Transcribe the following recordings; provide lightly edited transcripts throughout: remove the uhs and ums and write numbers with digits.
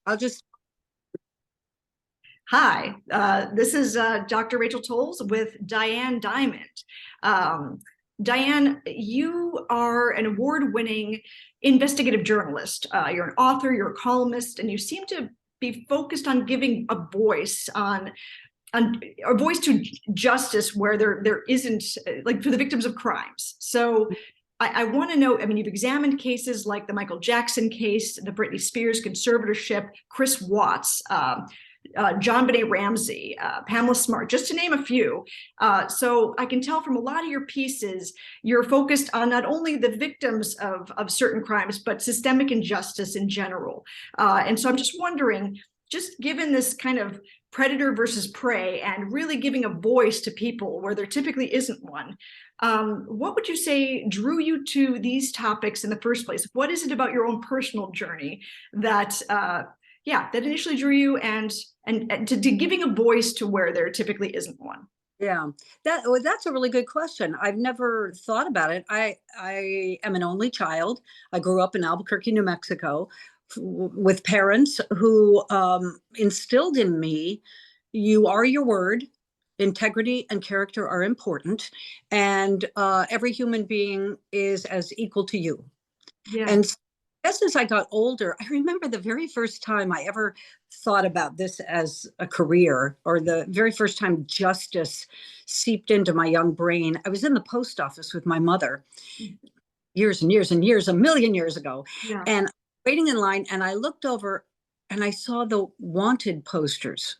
I'll just, Hi, this is Dr. Rachel Toles with Diane Dimond. Um, Diane, you are an award-winning investigative journalist. You're an author, you're a columnist, and you seem to be focused on giving on a voice to justice where there isn't, like for the victims of crimes. So I want to know, I mean, you've examined cases like the Michael Jackson case, the Britney Spears conservatorship, Chris Watts, John Benet Ramsey, Pamela Smart, just to name a few. So I can tell from a lot of your pieces, you're focused on not only the victims of certain crimes, but systemic injustice in general. And so I'm just wondering, just given this kind of predator versus prey and really giving a voice to people where there typically isn't one, what would you say drew you to these topics in the first place? What is it about your own personal journey that that initially drew you and to giving a voice to where there typically isn't one? yeah, that's a really good question. I've never thought about it. I am an only child. I grew up in Albuquerque, New Mexico, with parents who instilled in me, you are your word. Integrity and character are important, and every human being is as equal to you. Yeah. And as I got older, I remember the very first time I ever thought about this as a career, or the very first time justice seeped into my young brain. I was in the post office with my mother years and years and years, a million years ago, Yeah. and waiting in line, and I looked over and I saw the wanted posters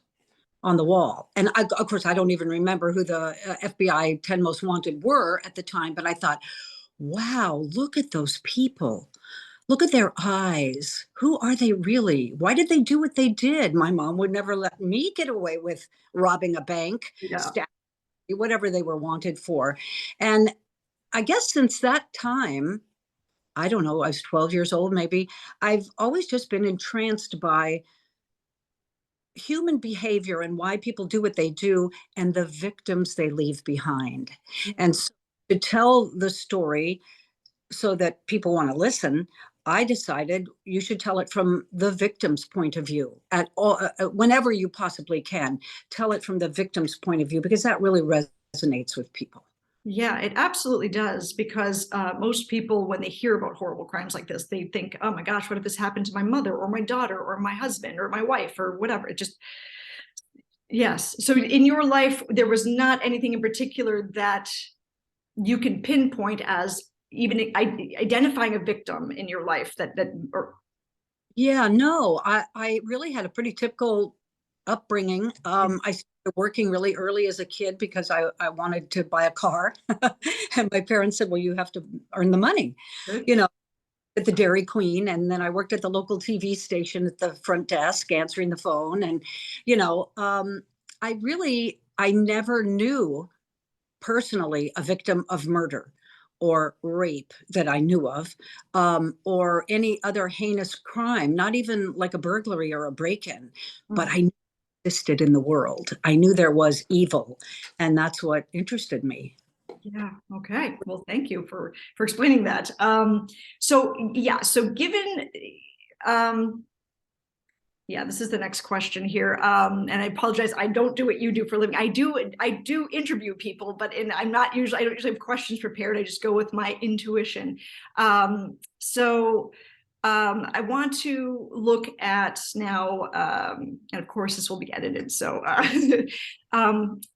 on the wall. And of course, I don't even remember who the FBI 10 most wanted were at the time, but I thought, wow, look at those people. Look at their eyes. Who are they really? Why did they do what they did? My mom would never let me get away with robbing a bank, Yeah. stabbing, whatever they were wanted for. And I guess since that time, I don't know, I was 12 years old maybe, I've always just been entranced by human behavior and why people do what they do and the victims they leave behind. And so to tell the story so that people want to listen, I decided you should tell it from the victim's point of view at all, whenever you possibly can. Tell it from the victim's point of view because that really resonates with people. Yeah, it absolutely does, because most people, when they hear about horrible crimes like this, they think, oh my gosh, what if this happened to my mother or my daughter or my husband or my wife or whatever? It just, yes. So in your life, there was not anything in particular that you can pinpoint as even identifying a victim in your life that or Yeah, no, I really had a pretty typical upbringing. I started working really early as a kid because I wanted to buy a car. And my parents said, well, you have to earn the money, you know, at the Dairy Queen. And then I worked at the local TV station at the front desk, answering the phone. And, you know, I never knew personally a victim of murder or rape that I knew of, or any other heinous crime, not even like a burglary or a break in, but I knew it existed in the world. I knew there was evil, and that's what interested me. Yeah. Okay. Well, thank you for explaining that. So yeah. So given um, yeah, this is the next question here. And I apologize. I don't do what you do for a living. I do interview people, but I don't usually have questions prepared. I just go with my intuition. I want to look at now, and of course this will be edited. So,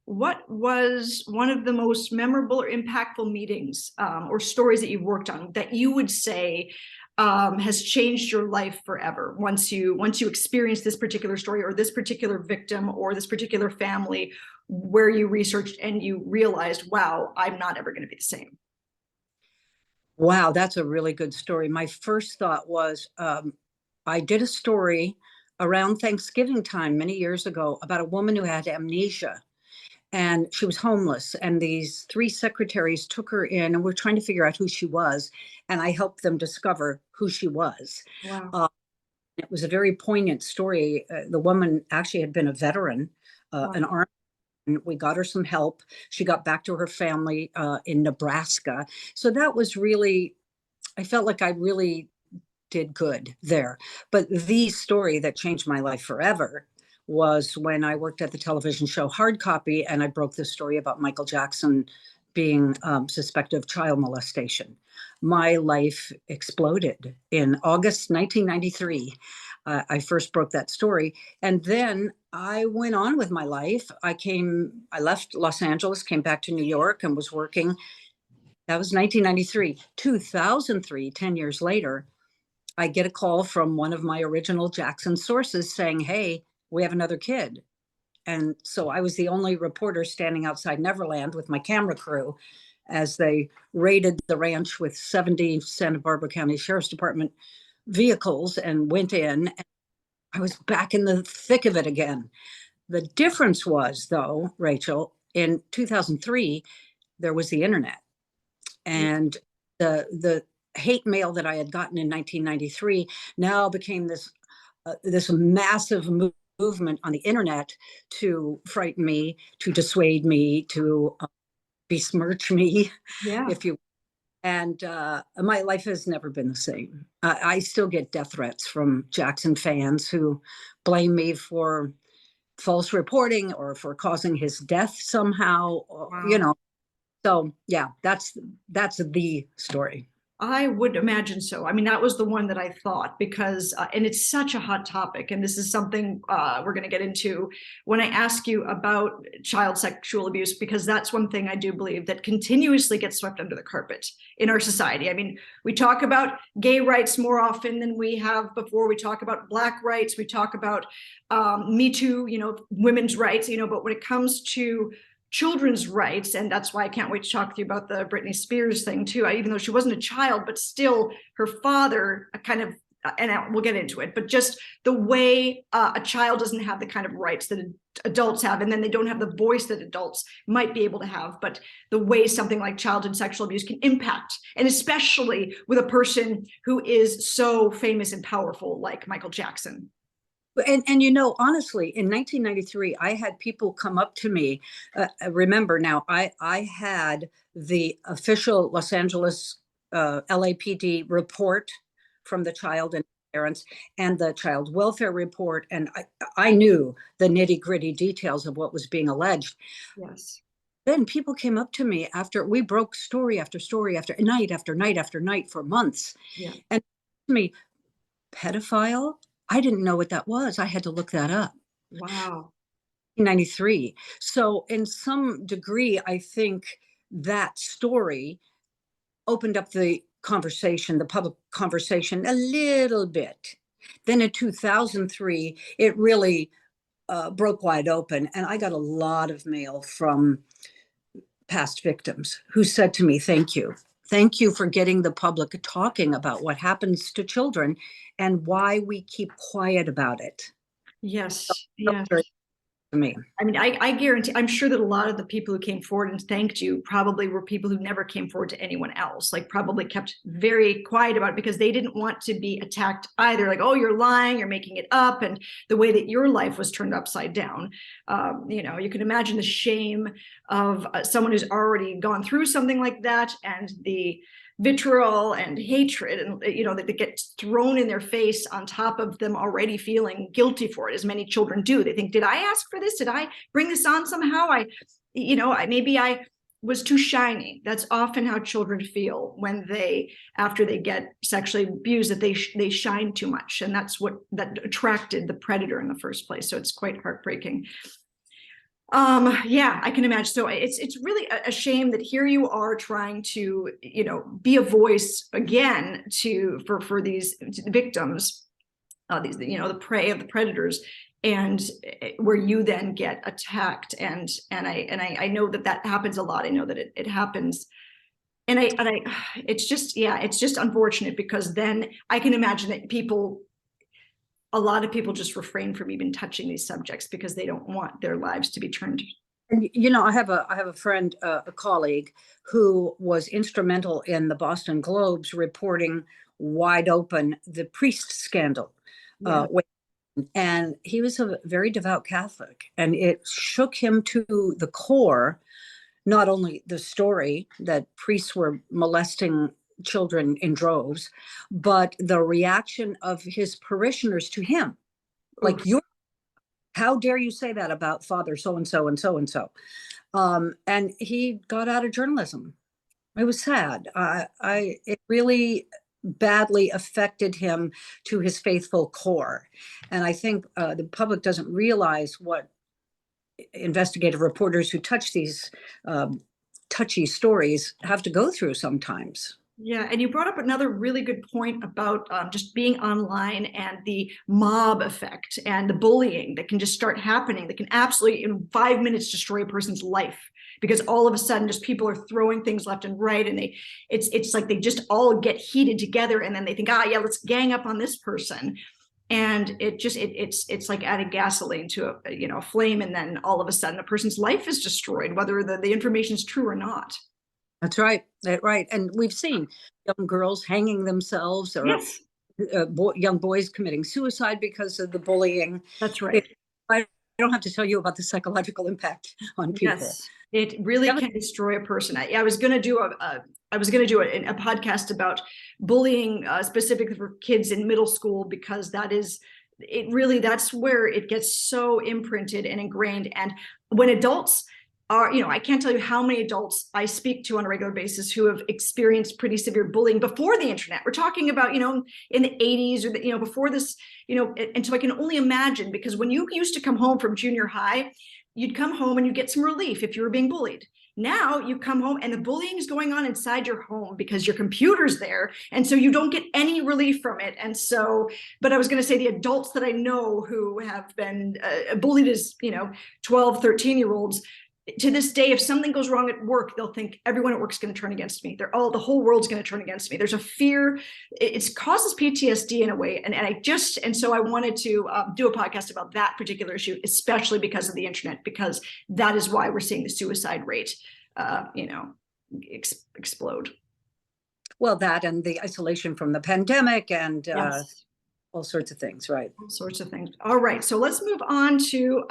what was one of the most memorable or impactful meetings or stories that you've worked on that you would say has changed your life forever once you experience this particular story or this particular victim or this particular family where you researched and you realized, wow, I'm not ever going to be the same? Wow, that's a really good story. My first thought was I did a story around Thanksgiving time many years ago about a woman who had amnesia, and she was homeless, and these three secretaries took her in and were trying to figure out who she was, and I helped them discover who she was. Wow. It was a very poignant story. The woman actually had been a veteran, Wow. an army. We got her some help. She got back to her family in Nebraska. So that was really, I felt like I really did good there. But the story that changed my life forever was when I worked at the television show Hard Copy, and I broke the story about Michael Jackson being suspected of child molestation. My life exploded in August 1993. I first broke that story, and then I went on with my life. I left Los Angeles, came back to New York, and was working. That was 1993. 2003, 10 years later, I get a call from one of my original Jackson sources saying, "Hey, we have another kid." And so I was the only reporter standing outside Neverland with my camera crew as they raided the ranch with 70 Santa Barbara County Sheriff's Department vehicles and went in. And I was back in the thick of it again. The difference was, though, Rachel, in 2003, there was the internet. And the hate mail that I had gotten in 1993 now became this massive movement on the internet to frighten me, to dissuade me, to besmirch me, Yeah. if you. And my life has never been the same. I still get death threats from Jackson fans who blame me for false reporting or for causing his death somehow. Wow. So yeah, that's the story. I would imagine so. I mean, that was the one that I thought because, and it's such a hot topic. And this is something we're going to get into when I ask you about child sexual abuse, because that's one thing I do believe that continuously gets swept under the carpet in our society. I mean, we talk about gay rights more often than we have before. We talk about Black rights. We talk about Me Too, women's rights, but when it comes to children's rights, and that's why I can't wait to talk to you about the Britney Spears thing too. Even though she wasn't a child, but still her father kind of, and we'll get into it, but just the way a child doesn't have the kind of rights that adults have, and then they don't have the voice that adults might be able to have, but the way something like childhood sexual abuse can impact, and especially with a person who is so famous and powerful like Michael Jackson. And honestly, in 1993, I had people come up to me. Remember now, I had the official Los Angeles LAPD report from the child and parents and the child welfare report. And I knew the nitty gritty details of what was being alleged. Yes. Then people came up to me after we broke story after story after night after night after night for months. Yeah. And to me, pedophile? I didn't know what that was. I had to look that up. Wow. 93. So in some degree, I think that story opened up the conversation, the public conversation a little bit. Then in 2003, it really broke wide open. And I got a lot of mail from past victims who said to me, "Thank you. Thank you for getting the public talking about what happens to children and why we keep quiet about it." Yes. That was Yes. very to me. I mean, I guarantee, I'm sure that a lot of the people who came forward and thanked you probably were people who never came forward to anyone else, like probably kept very quiet about it because they didn't want to be attacked either. Like, "Oh, you're lying, you're making it up." And the way that your life was turned upside down, you can imagine the shame of someone who's already gone through something like that, and the vitriol and hatred, and that gets thrown in their face on top of them already feeling guilty for it, as many children do. They think, "Did I ask for this? Did I bring this on somehow? Maybe I was too shiny." That's often how children feel when after they get sexually abused, that they shine too much, and that's what that attracted the predator in the first place. So it's quite heartbreaking. Yeah, I can imagine. So it's really a shame that here you are trying to, be a voice again for these victims, the prey of the predators, and where you then get attacked. And I know that happens a lot. I know that it happens. And it's just unfortunate, because then I can imagine that a lot of people just refrain from even touching these subjects because they don't want their lives to be turned. And I have a friend, a colleague, who was instrumental in the Boston Globe's reporting wide open the priest scandal. Yeah. And he was a very devout Catholic, and it shook him to the core. Not only the story that priests were molesting children in droves, but the reaction of his parishioners to him, like, Oof. how dare you say that about Father so and so and so and so? And he got out of journalism. It was sad. It really badly affected him to his faithful core. And I think the public doesn't realize what investigative reporters who touch these touchy stories have to go through sometimes. Yeah, and you brought up another really good point about just being online and the mob effect and the bullying that can just start happening, that can absolutely in 5 minutes destroy a person's life, because all of a sudden just people are throwing things left and right, and it's like they just all get heated together, and then they think, yeah, let's gang up on this person. And it's like adding gasoline to a flame, and then all of a sudden a person's life is destroyed, whether the information is true or not. That's right. Right. And we've seen young girls hanging themselves, or Yes, young boys committing suicide because of the bullying. that's right. I don't have to tell you about the psychological impact on people. Yes, it really can destroy a person. I was going to do a podcast about bullying, specifically for kids in middle school, because that's where it gets so imprinted and ingrained. And when adults are, I can't tell you how many adults I speak to on a regular basis who have experienced pretty severe bullying before the internet. We're talking about, in the 80s, or before this, and so I can only imagine, because when you used to come home from junior high, you'd come home and you get some relief if you were being bullied. Now you come home and the bullying is going on inside your home because your computer's there. And so you don't get any relief from it. And so, but I was going to say, the adults that I know who have been bullied as, 12, 13-year-olds, to this day, if something goes wrong at work, they'll think everyone at work is going to turn against me. The whole world's going to turn against me. There's a fear. It causes PTSD in a way. And so I wanted to do a podcast about that particular issue, especially because of the internet, because that is why we're seeing the suicide rate, explode. Well, that and the isolation from the pandemic and Yes. all sorts of things, right? All sorts of things. All right. So let's move on to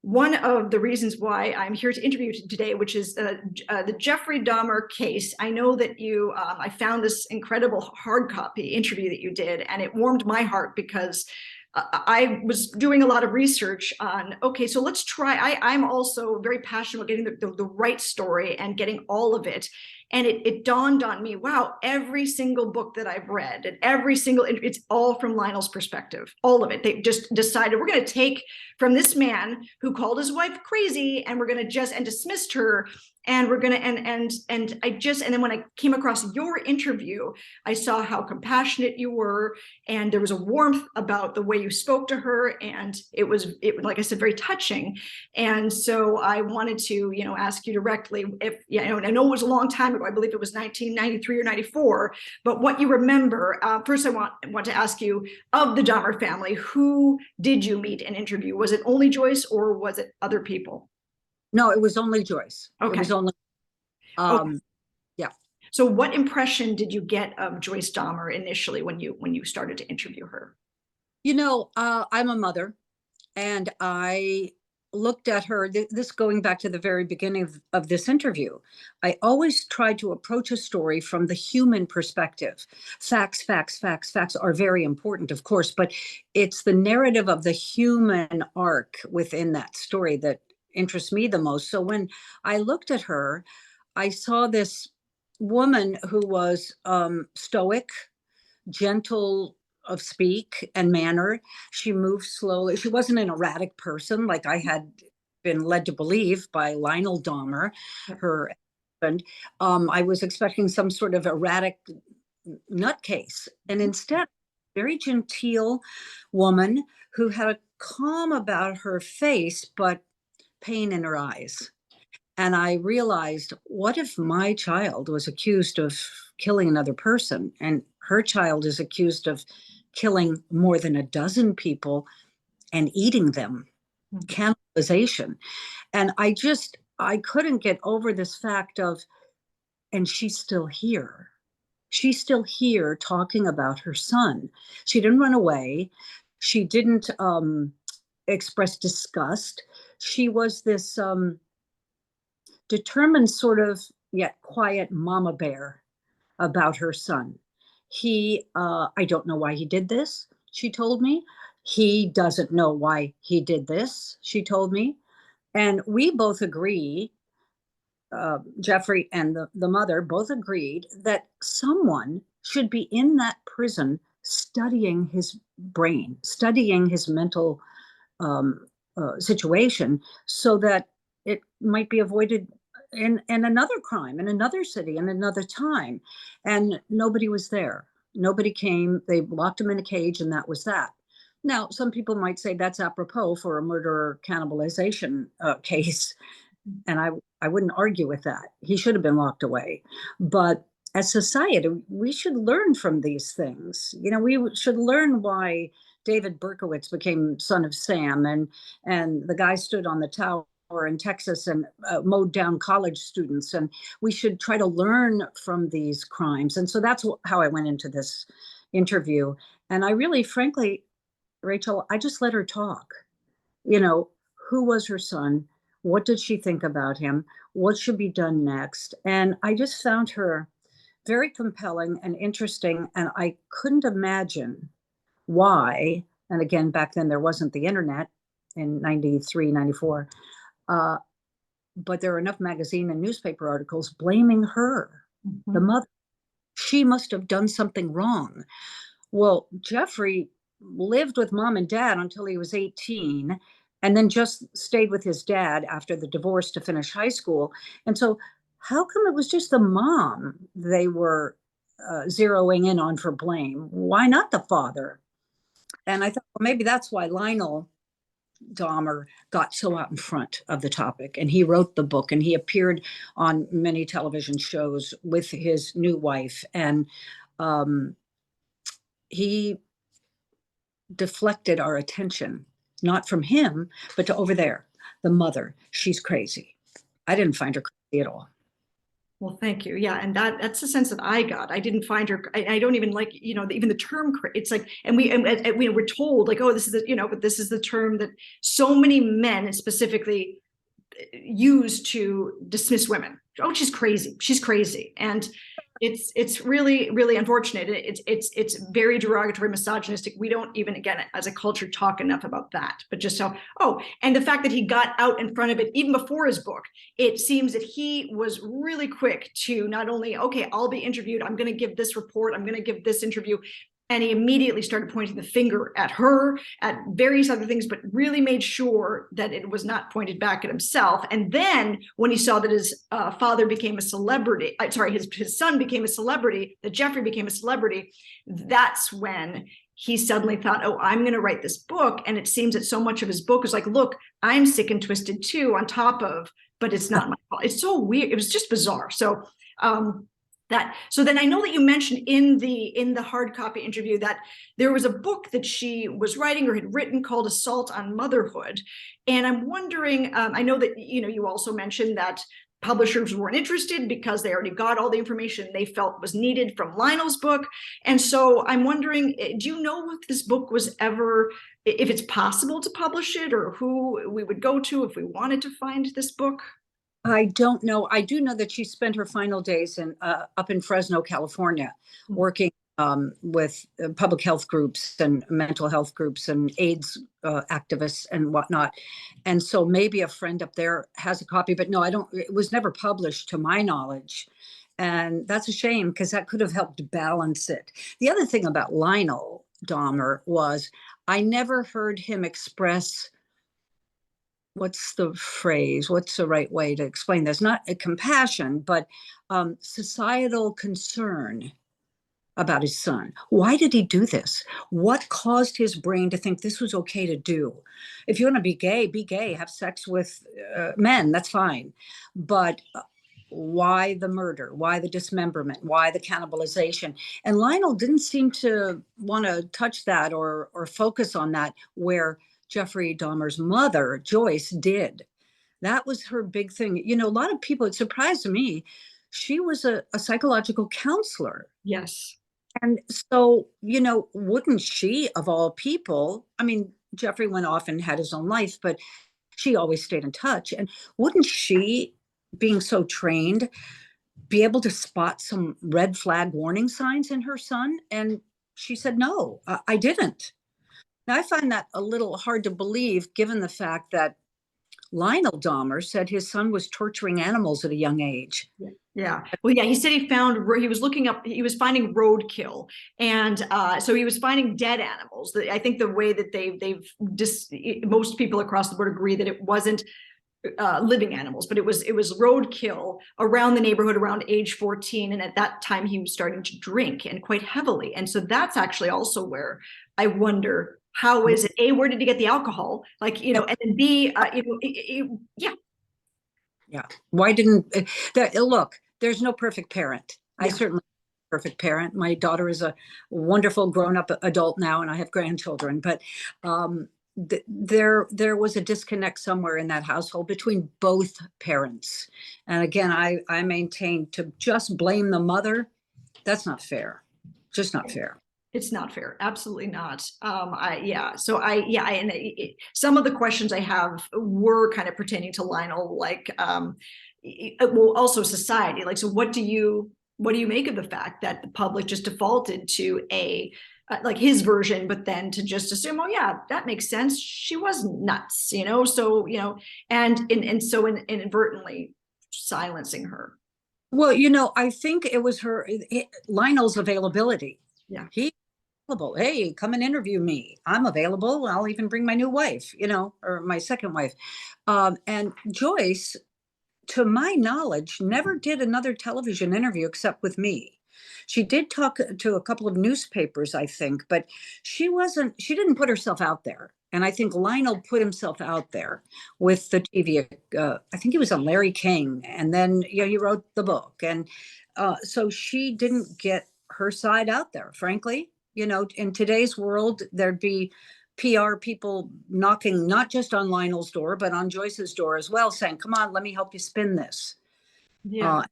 one of the reasons why I'm here to interview you today, which is the Jeffrey Dahmer case. I know that I found this incredible hard copy interview that you did, and it warmed my heart, because I was doing a lot of research on, okay, so let's try. I'm also very passionate about getting the right story and getting all of it. And it dawned on me, wow, every single book that I've read and it's all from Lionel's perspective, all of it. They just decided, we're going to take from this man who called his wife crazy, and we're going to and dismissed her. And we're going to, and then when I came across your interview, I saw how compassionate you were, and there was a warmth about the way you spoke to her. And it was, like I said, very touching. And so I wanted to, ask you directly, if, I know it was a long time ago, I believe it was 1993 or 94, but what you remember. First, I want to ask you, of the Dahmer family, who did you meet and interview? Was it only Joyce, or was it other people? No, it was only Joyce. Okay. It was only, Okay. yeah. So what impression did you get of Joyce Dahmer initially when you started to interview her? I'm a mother, and I looked at her, this going back to the very beginning of this interview. I always try to approach a story from the human perspective. Facts are very important, of course, but it's the narrative of the human arc within that story that interests me the most. So when I looked at her, I saw this woman who was stoic, gentle of speak and manner. She moved slowly. She wasn't an erratic person like I had been led to believe by Lionel Dahmer, her husband. I was expecting some sort of erratic nutcase, and instead, very genteel woman who had a calm about her face, but pain in her eyes. And I realized, what if my child was accused of killing another person, and her child is accused of killing more than a dozen people and eating them? Cannibalization. And I couldn't get over this fact of, and she's still here. She's still here talking about her son. She didn't run away. She didn't express disgust. She was this determined, sort of, yet quiet mama bear about her son. I don't know why he did this, she told me. He doesn't know why he did this, she told me. And we both agree, Jeffrey and the mother both agreed that someone should be in that prison studying his brain, studying his mental um, situation, so that it might be avoided in another crime, in another city, in another time. And nobody was there. Nobody came. They locked him in a cage, and that was that. Now, some people might say that's apropos for a murder cannibalization case, and I wouldn't argue with that. He should have been locked away. But as society, we should learn from these things. You know, we should learn why David Berkowitz became son of Sam, and the guy stood on the tower in Texas and mowed down college students. And we should try to learn from these crimes. And so that's how I went into this interview. And I really, frankly, Rachel, I just let her talk. You know, who was her son? What did she think about him? What should be done next? And I just found her very compelling and interesting. And I couldn't imagine why. And again, back then there wasn't the internet in 93, 94. But there are enough magazine and newspaper articles blaming her, the mother. She must have done something wrong. Well, Jeffrey lived with mom and dad until he was 18, and then just stayed with his dad after the divorce to finish high school. And so, how come it was just the mom they were zeroing in on for blame? Why not the father? And I thought, well, maybe that's why Lionel Dahmer got so out in front of the topic. And he wrote the book, and he appeared on many television shows with his new wife. And he deflected our attention, not from him, but to over there, the mother. She's crazy. I didn't find her crazy at all. Well, thank you. Yeah, and that's the sense that I got. I didn't find her. I don't even like, even the term. It's like, and we're told like, oh, this is but this is the term that so many men specifically use to dismiss women. Oh, she's crazy. She's crazy, and it's really, really unfortunate. It's very derogatory, misogynistic. We don't even, again, as a culture, talk enough about that. But just and the fact that he got out in front of it even before his book, it seems that he was really quick to not only, okay, I'll be interviewed, I'm going to give this report, I'm going to give this interview. And he immediately started pointing the finger at her, at various other things, but really made sure that it was not pointed back at himself. And then when he saw that his father became a celebrity, his son became a celebrity, that Jeffrey became a celebrity, that's when he suddenly thought, oh, I'm going to write this book. And it seems that so much of his book is like, look, I'm sick and twisted too, on top of, but it's not my fault. It's so weird. It was just bizarre. So, so then I know that you mentioned in the hard copy interview that there was a book that she was writing or had written called Assault on Motherhood. And I'm wondering, I know that, you also mentioned that publishers weren't interested because they already got all the information they felt was needed from Lionel's book. And so I'm wondering, do you know if this book was ever, if it's possible to publish it, or who we would go to if we wanted to find this book? I don't know. I do know that she spent her final days up in Fresno, California, working with public health groups and mental health groups and AIDS activists and whatnot. And so maybe a friend up there has a copy, but no, I don't. It was never published to my knowledge. And that's a shame, because that could have helped balance it. The other thing about Lionel Dahmer was I never heard him express, what's the phrase? What's the right way to explain this? Not a compassion, but societal concern about his son. Why did he do this? What caused his brain to think this was okay to do? If you want to be gay, have sex with men, that's fine. But why the murder? Why the dismemberment? Why the cannibalization? And Lionel didn't seem to want to touch that or focus on that, where Jeffrey Dahmer's mother, Joyce, did. That was her big thing. A lot of people, it surprised me, she was a psychological counselor. Yes. And so, wouldn't she, of all people, I mean, Jeffrey went off and had his own life, but she always stayed in touch. And wouldn't she, being so trained, be able to spot some red flag warning signs in her son? And she said, no, I didn't. Now, I find that a little hard to believe, given the fact that Lionel Dahmer said his son was torturing animals at a young age. Yeah. Well, yeah, he said he was looking up, he was finding roadkill. And so he was finding dead animals. I think the way that most people across the board agree that it wasn't living animals, but it was roadkill around the neighborhood around age 14. And at that time he was starting to drink, and quite heavily. And so that's actually also where I wonder, how is it, A, where did he get the alcohol? Like, and then B, yeah. Yeah. Why didn't look, there's no perfect parent. Yeah. I certainly perfect parent. My daughter is a wonderful grown-up adult now, and I have grandchildren, but there was a disconnect somewhere in that household between both parents. And again, I maintain, to just blame the mother, that's not fair. Just not fair. It's not fair. Absolutely not. Some of the questions I have were kind of pertaining to Lionel, like, well, also society. Like, so what do you make of the fact that the public just defaulted to like his version, but then to just assume, oh yeah, that makes sense, she was nuts, so, and so inadvertently silencing her. Well, I think it was Lionel's availability. Yeah. He available. Hey, come and interview me. I'm available. I'll even bring my new wife, or my second wife. And Joyce, to my knowledge, never did another television interview except with me. She did talk to a couple of newspapers, I think, but she didn't put herself out there. And I think Lionel put himself out there with the TV. I think he was on Larry King, and then he wrote the book. And so she didn't get her side out there, frankly. In today's world, there'd be PR people knocking not just on Lionel's door, but on Joyce's door as well, saying, come on, let me help you spin this. Yeah.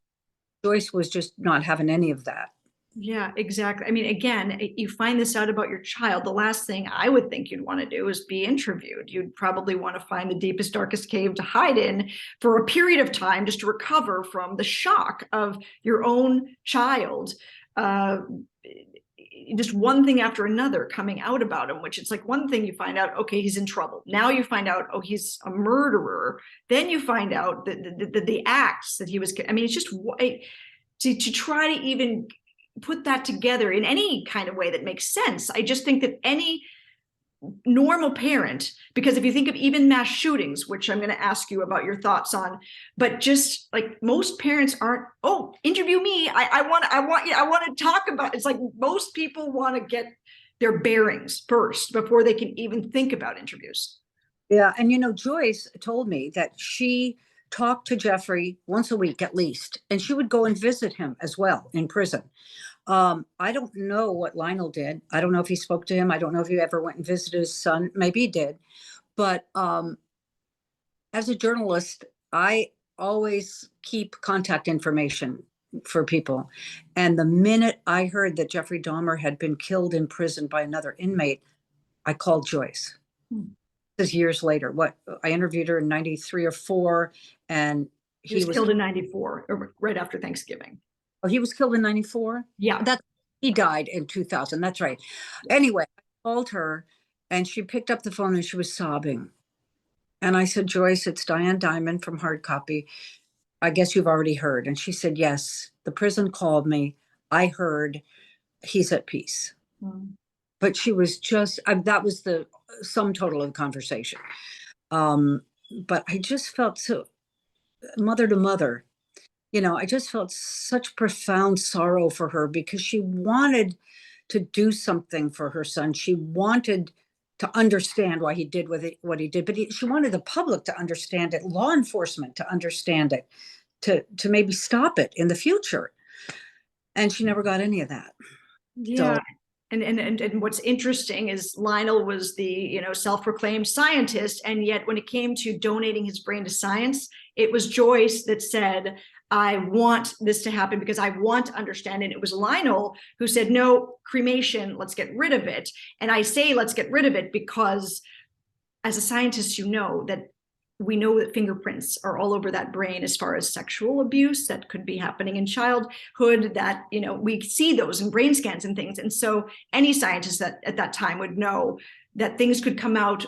Joyce was just not having any of that. Yeah, exactly. I mean, again, you find this out about your child. The last thing I would think you'd want to do is be interviewed. You'd probably want to find the deepest, darkest cave to hide in for a period of time, just to recover from the shock of your own child. Just one thing after another coming out about him, which it's like, one thing you find out, okay, he's in trouble. Now you find out, oh, he's a murderer. Then you find out that the acts that he was, I mean, it's just to try to even put that together in any kind of way that makes sense. I just think that any normal parent, because if you think of even mass shootings, which I'm going to ask you about your thoughts on, but just like most parents aren't, oh, interview me. I want to talk about, it's like most people want to get their bearings first before they can even think about interviews. Yeah. And Joyce told me that she talked to Jeffrey once a week at least, and she would go and visit him as well in prison. I don't know what Lionel did. I don't know if he spoke to him. I don't know if he ever went and visited his son. Maybe he did. But as a journalist, I always keep contact information for people. And the minute I heard that Jeffrey Dahmer had been killed in prison by another inmate, I called Joyce. This is years later. I interviewed her in 93 or 4, and he was killed in 94, right after Thanksgiving. Oh, he was killed in 94? Yeah. He died in 2000. That's right. Anyway, I called her, and she picked up the phone and she was sobbing. And I said, Joyce, it's Diane Dimond from Hard Copy. I guess you've already heard. And she said, yes, the prison called me. I heard he's at peace. But she was just, that was the sum total of the conversation. But I just felt so mother to mother. I just felt such profound sorrow for her, because she wanted to do something for her son. She wanted to understand why he did what he did, but she wanted the public to understand it, law enforcement to understand it, to maybe stop it in the future. And she never got any of that. Yeah. So, and what's interesting is Lionel was the self-proclaimed scientist, and yet when it came to donating his brain to science, it was Joyce that said, I want this to happen because I want to understand it. It was Lionel who said, no, cremation, let's get rid of it. And I say let's get rid of it because as a scientist, that we know that fingerprints are all over that brain as far as sexual abuse that could be happening in childhood, that, you know, we see those in brain scans and things. And so any scientist that at that time would know that things could come out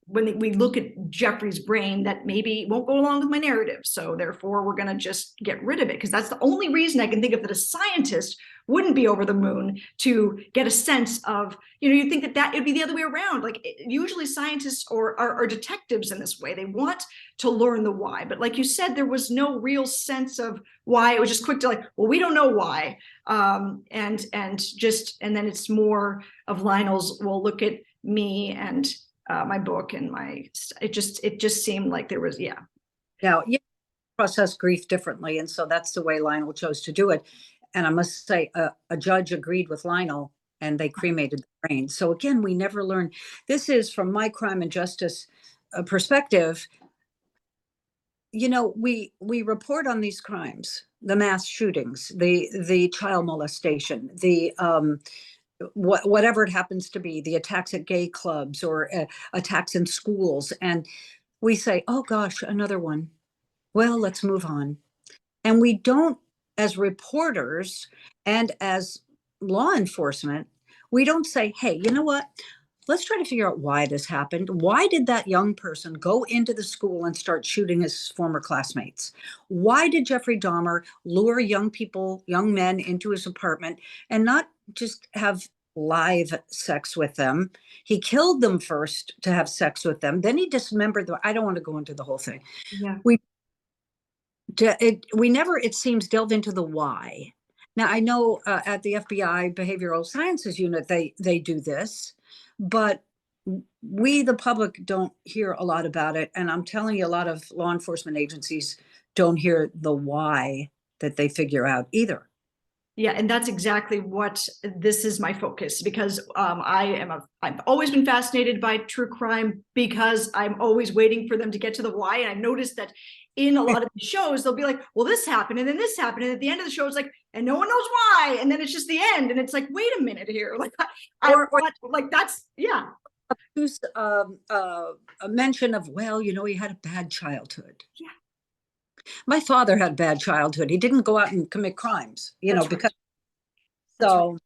when we look at Jeffrey's brain that maybe won't go along with my narrative. So therefore, we're going to just get rid of it, because that's the only reason I can think of that a scientist wouldn't be over the moon to get a sense of, you know, you'd think that it'd be the other way around. Like usually scientists are detectives in this way. They want to learn the why. But like you said, there was no real sense of why. It was just quick to like, well, we don't know why. And then it's more of Lionel's, well, look at me and my book and it just seemed like there was, yeah. Now, you process grief differently, and so that's the way Lionel chose to do it. And I must say, a judge agreed with Lionel, and they cremated the brain. So again, we never learn. This is from my crime and justice perspective. You know, we report on these crimes, the mass shootings, the child molestation, the whatever it happens to be, the attacks at gay clubs or attacks in schools. And we say, oh gosh, another one. Well, let's move on. And we don't, as reporters and as law enforcement, we don't say, hey, you know what? Let's try to figure out why this happened. Why did that young person go into the school and start shooting his former classmates? Why did Jeffrey Dahmer lure young men into his apartment and not just have live sex with them? He killed them first to have sex with them. Then he dismembered them. I don't want to go into the whole thing. Yeah. We never, it seems, delve into the why. Now, I know at the FBI Behavioral Sciences Unit, they do this, but we, the public, don't hear a lot about it. And I'm telling you, a lot of law enforcement agencies don't hear the why that they figure out either. Yeah, and that's exactly what this is my focus, because I've always been fascinated by true crime, because I'm always waiting for them to get to the why. And I've noticed that in a lot of the shows, they'll be like, well, this happened, and then this happened. And at the end of the show, it's like, and no one knows why. And then it's just the end. And it's like, wait a minute here. Like, that's, yeah. A mention of, well, you know, he had a bad childhood. Yeah. My father had a bad childhood. He didn't go out and commit crimes, you know, because so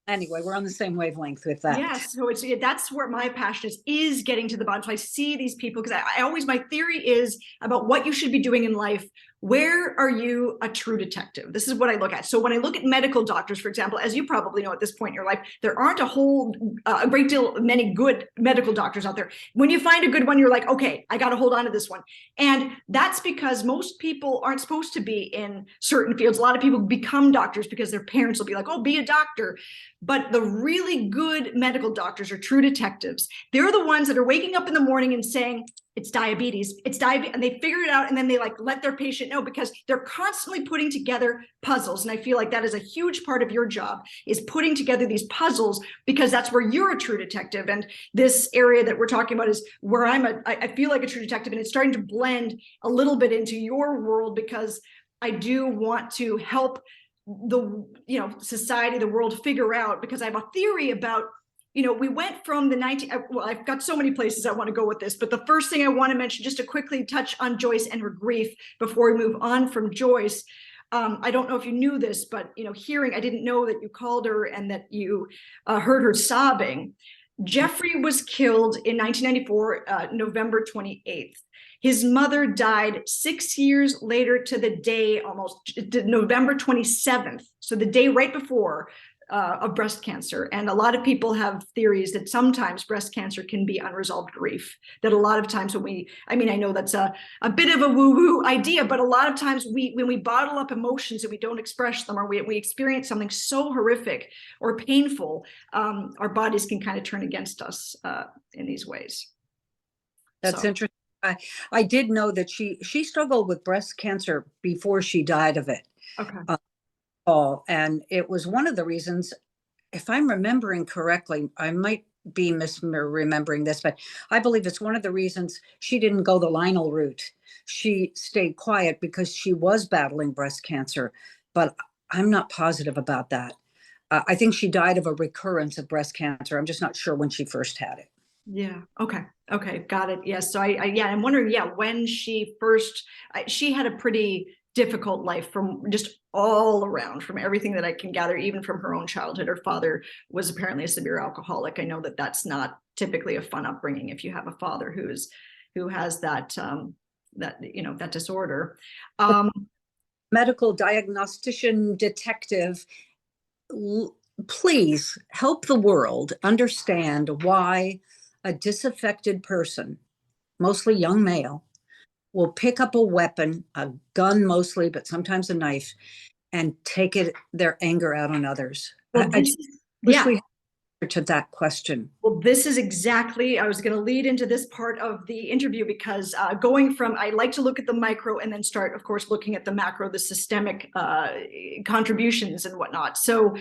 anyway, we're on the same wavelength with that. Yes, so that's where my passion is getting to the bottom. So I see these people, because I always, my theory is about what you should be doing in life. Where are you a true detective? This is what I look at. So when I look at medical doctors, for example, as you probably know at this point in your life, there aren't a great deal, many good medical doctors out there. When you find a good one, you're like, okay, I got to hold on to this one. And that's because most people aren't supposed to be in certain fields. A lot of people become doctors because their parents will be like, oh, be a doctor. But the really good medical doctors are true detectives. They're the ones that are waking up in the morning and saying, it's diabetes, and they figure it out, and then they like let their patient know, because they're constantly putting together puzzles. And I feel like that is a huge part of your job, is putting together these puzzles, because that's where you're a true detective. And this area that we're talking about is where I feel like a true detective, and it's starting to blend a little bit into your world, because I do want to help the, you know, society, the world figure out, because I have a theory about, you know, we went from the well, I've got so many places I want to go with this, but the first thing I want to mention, just to quickly touch on Joyce and her grief before we move on from Joyce. I don't know if you knew this, but, you know, I didn't know that you called her and that you heard her sobbing. Jeffrey was killed in 1994, November 28th. His mother died 6 years later to the day, almost November 27th. So the day right before, of breast cancer. And a lot of people have theories that sometimes breast cancer can be unresolved grief, that a lot of times I know that's a bit of a woo-woo idea, but a lot of times when we bottle up emotions and we don't express them, or we experience something so horrific or painful, our bodies can kind of turn against us in these ways. That's interesting. I did know that she struggled with breast cancer before she died of it. Okay. And it was one of the reasons, if I'm remembering correctly, I might be misremembering this, but I believe it's one of the reasons she didn't go the Lionel route. She stayed quiet because she was battling breast cancer, but I'm not positive about that. I think she died of a recurrence of breast cancer. I'm just not sure when she first had it. Yeah. Okay. Got it. Yes. So I'm wondering, when she first, she had a pretty difficult life from just all around, from everything that I can gather, even from her own childhood. Her father was apparently a severe alcoholic. I know that that's not typically a fun upbringing if you have a father who has that, that disorder. Medical diagnostician detective, please help the world understand why a disaffected person, mostly young male, will pick up a weapon, a gun mostly, but sometimes a knife, and take their anger out on others. Well, I this, wish yeah. we had an answer to that question. Well, this is exactly, I was going to lead into this part of the interview, because going from, I like to look at the micro and then start, of course, looking at the macro, the systemic contributions and whatnot. So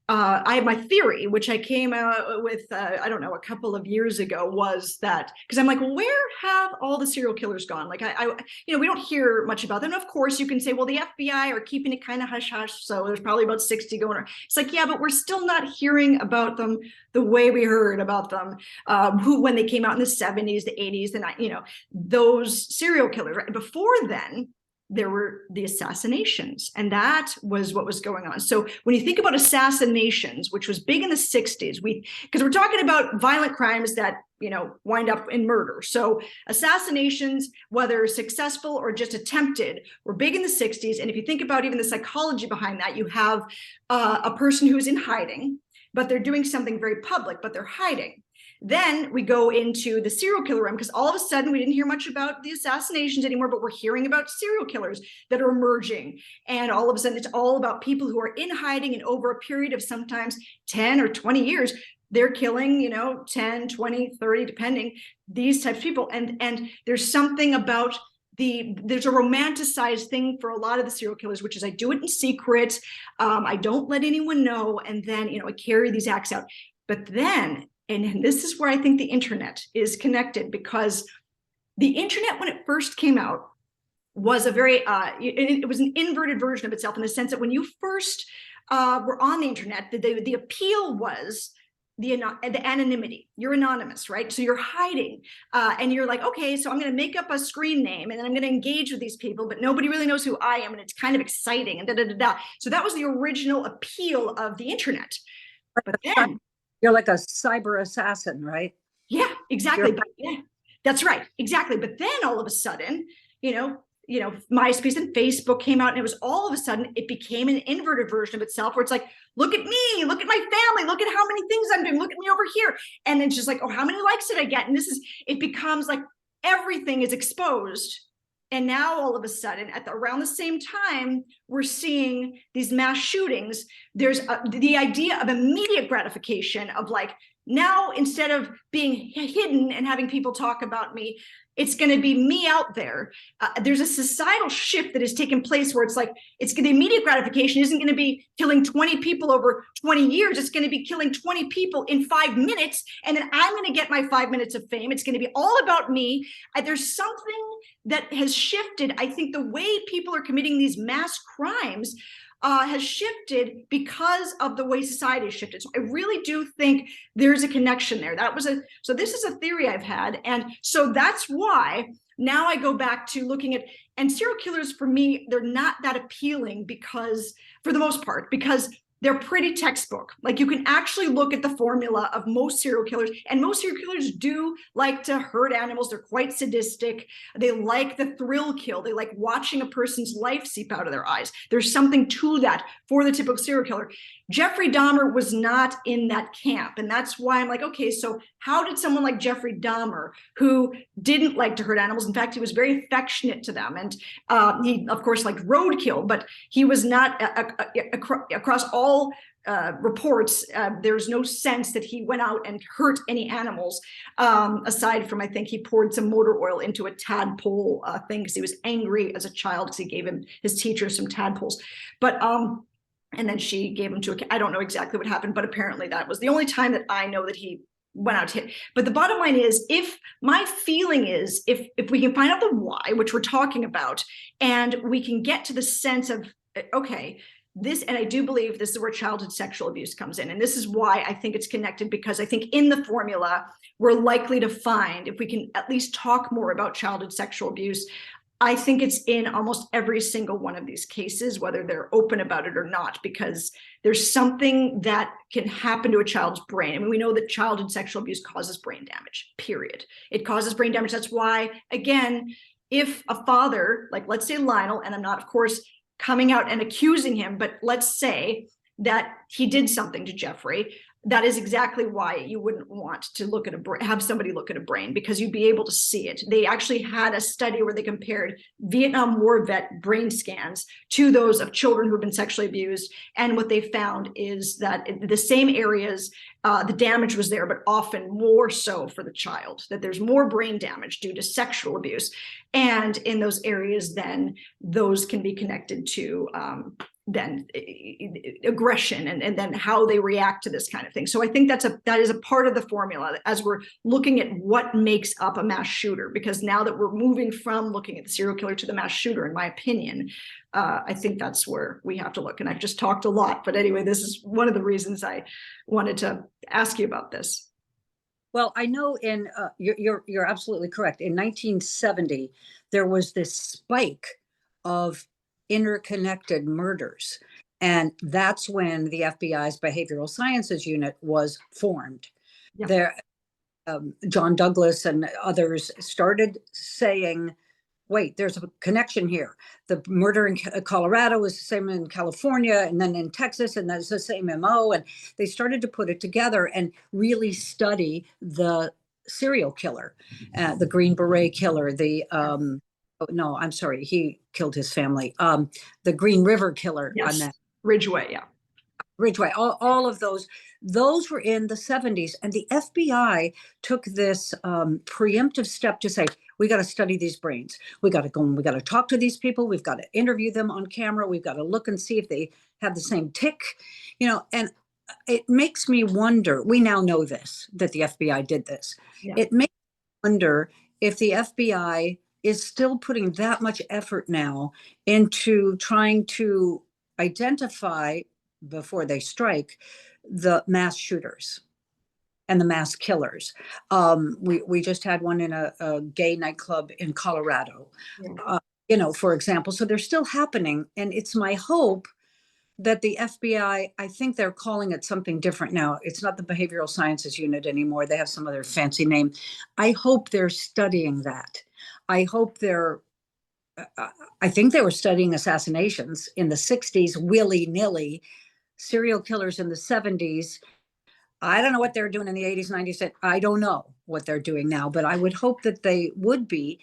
I have my theory, which I came out with, I don't know, a couple of years ago, was that, because I'm like, well, where have all the serial killers gone? Like, we don't hear much about them. And of course, you can say, well, the FBI are keeping it kind of hush hush, so there's probably about 60 going on. It's like, yeah, but we're still not hearing about them the way we heard about them, when they came out in the 70s, the 80s, those serial killers. Right before then, there were the assassinations, and that was what was going on. So when you think about assassinations, which was big in the 60s, because we're talking about violent crimes that wind up in murder. So assassinations, whether successful or just attempted, were big in the 60s. And if you think about even the psychology behind that, you have a person who's in hiding, but they're doing something very public, but they're hiding. Then we go into the serial killer realm, because all of a sudden we didn't hear much about the assassinations anymore, but we're hearing about serial killers that are emerging. And all of a sudden it's all about people who are in hiding, and over a period of sometimes 10 or 20 years, they're killing, 10, 20, 30, depending, these types of people. And there's something about there's a romanticized thing for a lot of the serial killers, which is, I do it in secret. I don't let anyone know. And then, I carry these acts out. But then, and this is where I think the internet is connected, because the internet, when it first came out, was a very, it was an inverted version of itself, in the sense that when you first were on the internet, the appeal was the anonymity. You're anonymous, right? So you're hiding, and you're like, okay, so I'm going to make up a screen name, and then I'm going to engage with these people, but nobody really knows who I am, and it's kind of exciting, and da da da da. So that was the original appeal of the internet. But then you're like a cyber assassin, right? Yeah, exactly. But yeah, that's right, exactly. But then all of a sudden, MySpace and Facebook came out, and it was all of a sudden it became an inverted version of itself, where it's like, look at me, look at my family, look at how many things I'm doing, look at me over here. And then just like, oh, how many likes did I get? And it becomes like everything is exposed. And now all of a sudden, around the same time, we're seeing these mass shootings. There's the idea of immediate gratification, of like, now instead of being hidden and having people talk about me, it's going to be me out there. There's a societal shift that has taken place, where it's like, the immediate gratification isn't going to be killing 20 people over 20 years. It's going to be killing 20 people in 5 minutes. And then I'm going to get my 5 minutes of fame. It's going to be all about me. There's something that has shifted. I think the way people are committing these mass crimes has shifted because of the way society has shifted. So I really do think there's a connection there. So this is a theory I've had. And so that's why now I go back to looking at, and serial killers, for me, they're not that appealing, because, for the most part, because they're pretty textbook. Like, you can actually look at the formula of most serial killers, and most serial killers do like to hurt animals. They're quite sadistic. They like the thrill kill. They like watching a person's life seep out of their eyes. There's something to that for the typical serial killer. Jeffrey Dahmer was not in that camp. And that's why I'm like, okay, so how did someone like Jeffrey Dahmer, who didn't like to hurt animals, in fact, he was very affectionate to them, and he, of course, liked roadkill, but he was not across all reports, there's no sense that he went out and hurt any animals, aside from, I think he poured some motor oil into a tadpole thing, because he was angry as a child, because he gave his teacher some tadpoles. But and then she gave him I don't know exactly what happened, but apparently that was the only time that I know that he went out to hit. But the bottom line is, if my feeling is, if we can find out the why, which we're talking about, and we can get to the sense of, okay, and I do believe this is where childhood sexual abuse comes in. And this is why I think it's connected, because I think in the formula, we're likely to find, if we can at least talk more about childhood sexual abuse, I think it's in almost every single one of these cases, whether they're open about it or not, because there's something that can happen to a child's brain. I mean, we know that childhood sexual abuse causes brain damage, period. It causes brain damage. That's why, again, if a father, like let's say Lionel, and I'm not, of course, coming out and accusing him, but let's say that he did something to Jeffrey, that is exactly why you wouldn't want to look at have somebody look at a brain, because you'd be able to see it. They actually had a study where they compared Vietnam War vet brain scans to those of children who have been sexually abused. And what they found is that in the same areas, the damage was there, but often more so for the child, that there's more brain damage due to sexual abuse. And in those areas, then those can be connected to then aggression and then how they react to this kind of thing. So I think that is a part of the formula as we're looking at what makes up a mass shooter, because now that we're moving from looking at the serial killer to the mass shooter, in my opinion, I think that's where we have to look. And I've just talked a lot, but anyway, this is one of the reasons I wanted to ask you about this. Well, I know you're absolutely correct. In 1970, there was this spike of interconnected murders. And that's when the FBI's behavioral sciences unit was formed. Yeah. There, John Douglas and others started saying, wait, there's a connection here. The murder in Colorado was the same in California, and then in Texas, and that's the same MO. And they started to put it together and really study the serial killer, the Green Beret killer, the no, I'm sorry, he killed his family. The Green River killer. Yes. I meant Ridgway, yeah. Ridgway, all of those were in the 70s. And the FBI took this preemptive step to say, we got to study these brains. We got to go and we got to talk to these people. We've got to interview them on camera. We've got to look and see if they have the same tick, and it makes me wonder, we now know this, that the FBI did this. Yeah. It makes me wonder if the FBI is still putting that much effort now into trying to identify, before they strike, the mass shooters and the mass killers. We just had one in a gay nightclub in Colorado, for example. So they're still happening. And it's my hope that the FBI, I think they're calling it something different now. It's not the behavioral sciences unit anymore. They have some other fancy name. I hope they're studying that. I hope I think they were studying assassinations in the 60s, willy-nilly, serial killers in the 70s. I don't know what they're doing in the 80s, 90s. I don't know what they're doing now, but I would hope that they would be.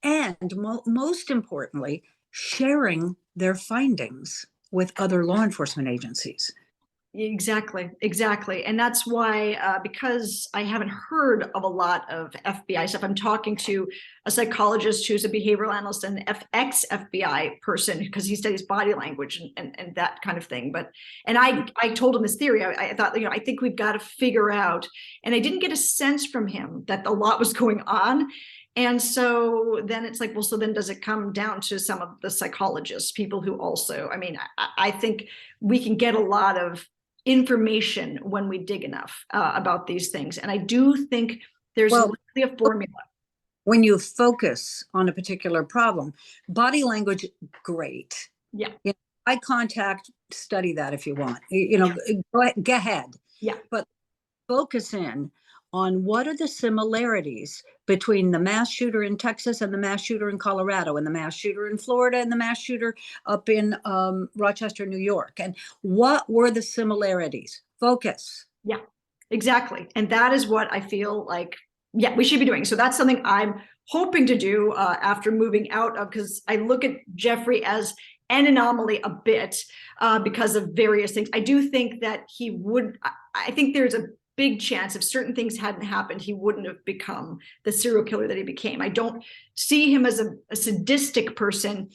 And most importantly, sharing their findings with other law enforcement agencies. Exactly. And that's why, because I haven't heard of a lot of FBI stuff, I'm talking to a psychologist who's a behavioral analyst and ex-FBI person, because he studies body language and that kind of thing. And I told him this theory. I thought, I think we've got to figure out, and I didn't get a sense from him that a lot was going on. And so then it's like, well, so then does it come down to some of the psychologists, people who also, I think we can get a lot of information when we dig enough about these things. And I do think there's likely a formula. When you focus on a particular problem, body language, great. Yeah. Eye contact, study that if you want. Go ahead. Yeah. But focus in on what are the similarities between the mass shooter in Texas and the mass shooter in Colorado and the mass shooter in Florida and the mass shooter up in Rochester, New York. And what were the similarities? Focus. Yeah, exactly. And that is what I feel like, we should be doing. So that's something I'm hoping to do after moving out of, because I look at Jeffrey as an anomaly a bit because of various things. I do think that I think there's a big chance if certain things hadn't happened, he wouldn't have become the serial killer that he became. I don't see him as a sadistic person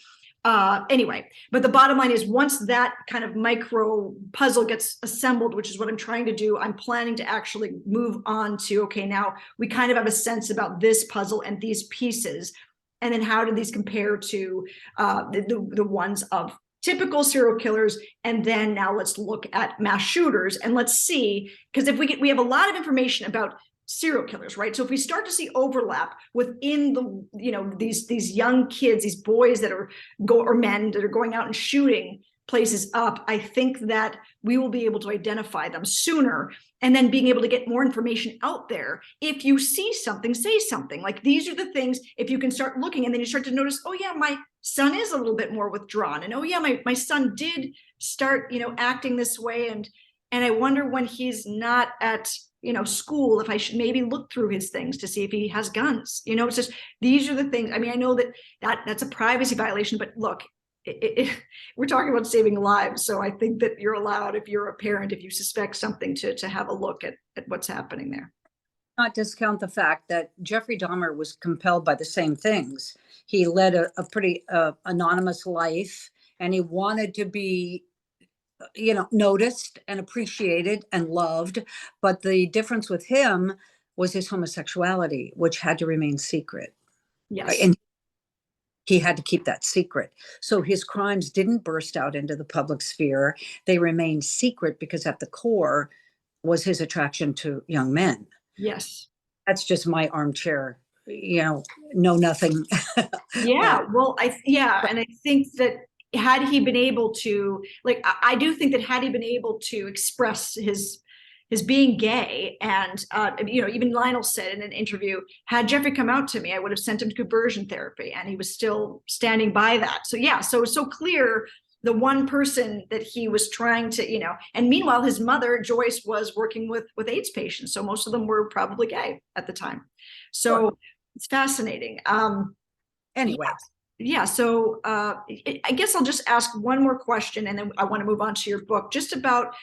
anyway, but the bottom line is, once that kind of micro puzzle gets assembled, which is what I'm trying to do, I'm planning to actually move on to, okay, now we kind of have a sense about this puzzle and these pieces. And then how do these compare to the ones of typical serial killers, and then now let's look at mass shooters, and let's see, because if we have a lot of information about serial killers, right? So if we start to see overlap within the, these young kids, these boys that are or men that are going out and shooting places up, I think that we will be able to identify them sooner, and then being able to get more information out there. If you see something, say something. Like, these are the things, if you can start looking, and then you start to notice, oh yeah, my son is a little bit more withdrawn, and oh yeah, my son did start, acting this way, and I wonder when he's not at school, if I should maybe look through his things to see if he has guns. It's just, these are the things. I mean, I know that's a privacy violation, but look, we're talking about saving lives. So I think that you're allowed, if you're a parent, if you suspect something, to have a look at what's happening there. Not discount the fact that Jeffrey Dahmer was compelled by the same things. He led a pretty anonymous life, and he wanted to be noticed and appreciated and loved. But the difference with him was his homosexuality, which had to remain secret. Yes. Right? And he had to keep that secret. So his crimes didn't burst out into the public sphere. They remained secret because at the core was his attraction to young men. Yes. That's just my armchair, know nothing. Yeah. Well, and I think that had he been able to, I do think that had he been able to express his being gay, and even Lionel said in an interview, had Jeffrey come out to me, I would have sent him to conversion therapy, and he was still standing by that. So yeah, so it's so clear, the one person that he was trying to, and meanwhile his mother Joyce was working with AIDS patients, so most of them were probably gay at the time. So sure. It's fascinating. Anyway. Yeah, so I guess I'll just ask one more question, and then I want to move on to your book, just about,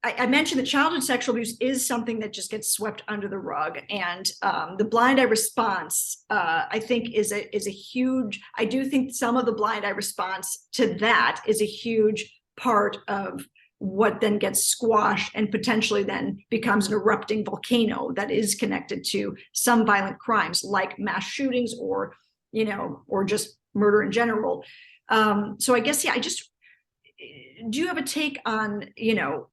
I mentioned that childhood sexual abuse is something that just gets swept under the rug, and the blind eye response, I think, is a huge. I do think some of the blind eye response to that is a huge part of what then gets squashed and potentially then becomes an erupting volcano that is connected to some violent crimes like mass shootings or just murder in general. So I guess, do you have a take on,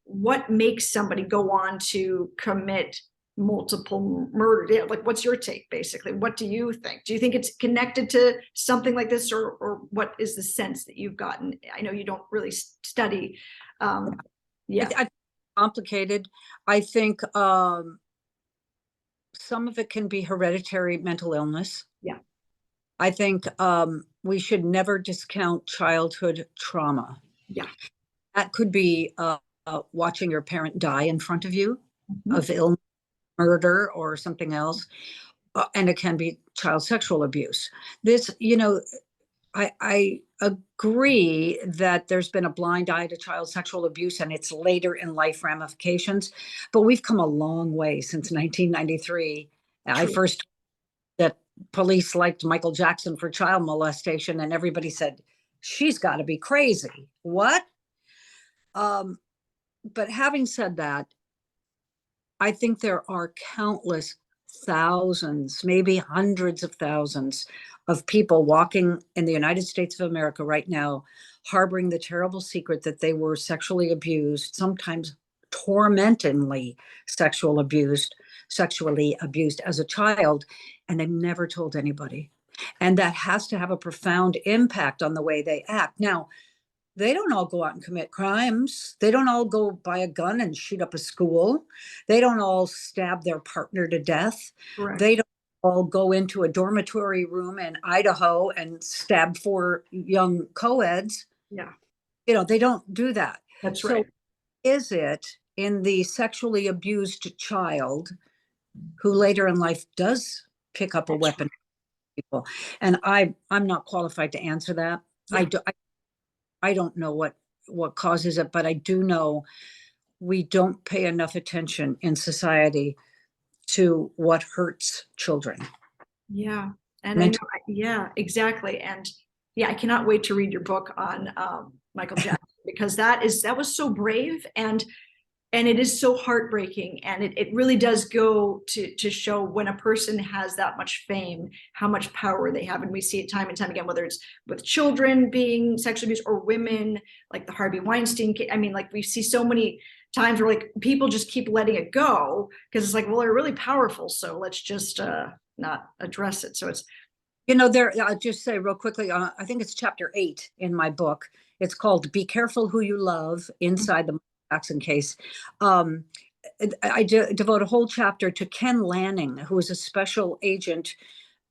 what makes somebody go on to commit multiple murder? Like, what's your take, basically? What do you think? Do you think it's connected to something like this, or what is the sense that you've gotten? I know you don't really study. I complicated. I think some of it can be hereditary mental illness. Yeah. I think we should never discount childhood trauma. Yeah. That could be watching your parent die in front of you of illness, murder, or something else. And it can be child sexual abuse. This, I agree that there's been a blind eye to child sexual abuse and its later in life ramifications, but we've come a long way since 1993. True. I first that police liked Michael Jackson for child molestation, and everybody said, she's got to be crazy. What? But having said that, I think there are countless thousands, maybe hundreds of thousands of people walking in the United States of America right now, harboring the terrible secret that they were sexually abused, sometimes tormentingly sexually abused as a child, and they never told anybody. And that has to have a profound impact on the way they act. Now, they don't all go out and commit crimes. They don't all go buy a gun and shoot up a school. They don't all stab their partner to death. Correct. They don't all go into a dormitory room in Idaho and stab 4 young co-eds. Yeah. They don't do that. That's right. So is it in the sexually abused child who later in life does pick up a weapon? People, and I'm not qualified to answer that. Yeah. I don't know what causes it, but I do know we don't pay enough attention in society to what hurts children. Yeah. And I know, yeah, exactly. And yeah, I cannot wait to read your book on Michael Jackson, because that was so brave. And And it is so heartbreaking, and it really does go to show when a person has that much fame, how much power they have. And we see it time and time again, whether it's with children being sexually abused or women, like the Harvey Weinstein case. I mean, like we see so many times where like people just keep letting it go because it's like, well, they're really powerful, so let's just not address it. So it's, You know, there, I'll just say real quickly, I think it's chapter 8 in my book. It's called Be Careful Who You Love Inside the Jackson Case. Um, I devote a whole chapter to Ken Lanning, who was a special agent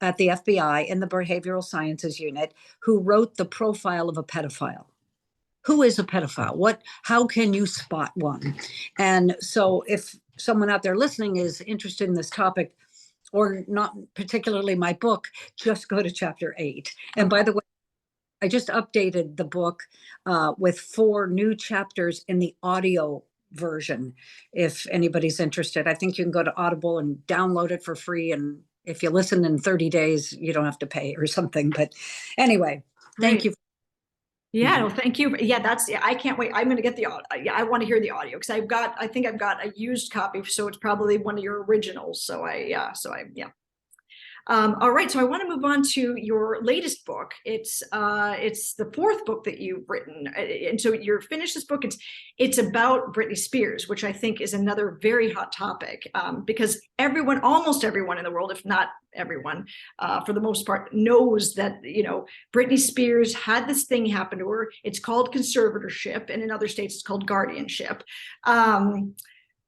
at the FBI in the Behavioral Sciences Unit, who wrote the profile of a pedophile. Who is a pedophile? How can you spot one? And so if someone out there listening is interested in this topic, or not particularly my book, just go to chapter 8. And by the way, I just updated the book with 4 new chapters in the audio version. If anybody's interested, I think you can go to Audible and download it for free. And if you listen in 30 days, you don't have to pay or something. But anyway, thank you. Yeah, no, thank you. Yeah, I can't wait. I'm going to get the audio. Yeah, I want to hear the audio because I think I've got a used copy, so it's probably one of your originals. Yeah. All right, so I want to move on to your latest book. It's the 4th book that you've written, and so you're finished this book. It's about Britney Spears, which I think is another very hot topic, because almost everyone in the world, if not everyone, for the most part, knows that Britney Spears had this thing happen to her. It's called conservatorship, and in other states, it's called guardianship.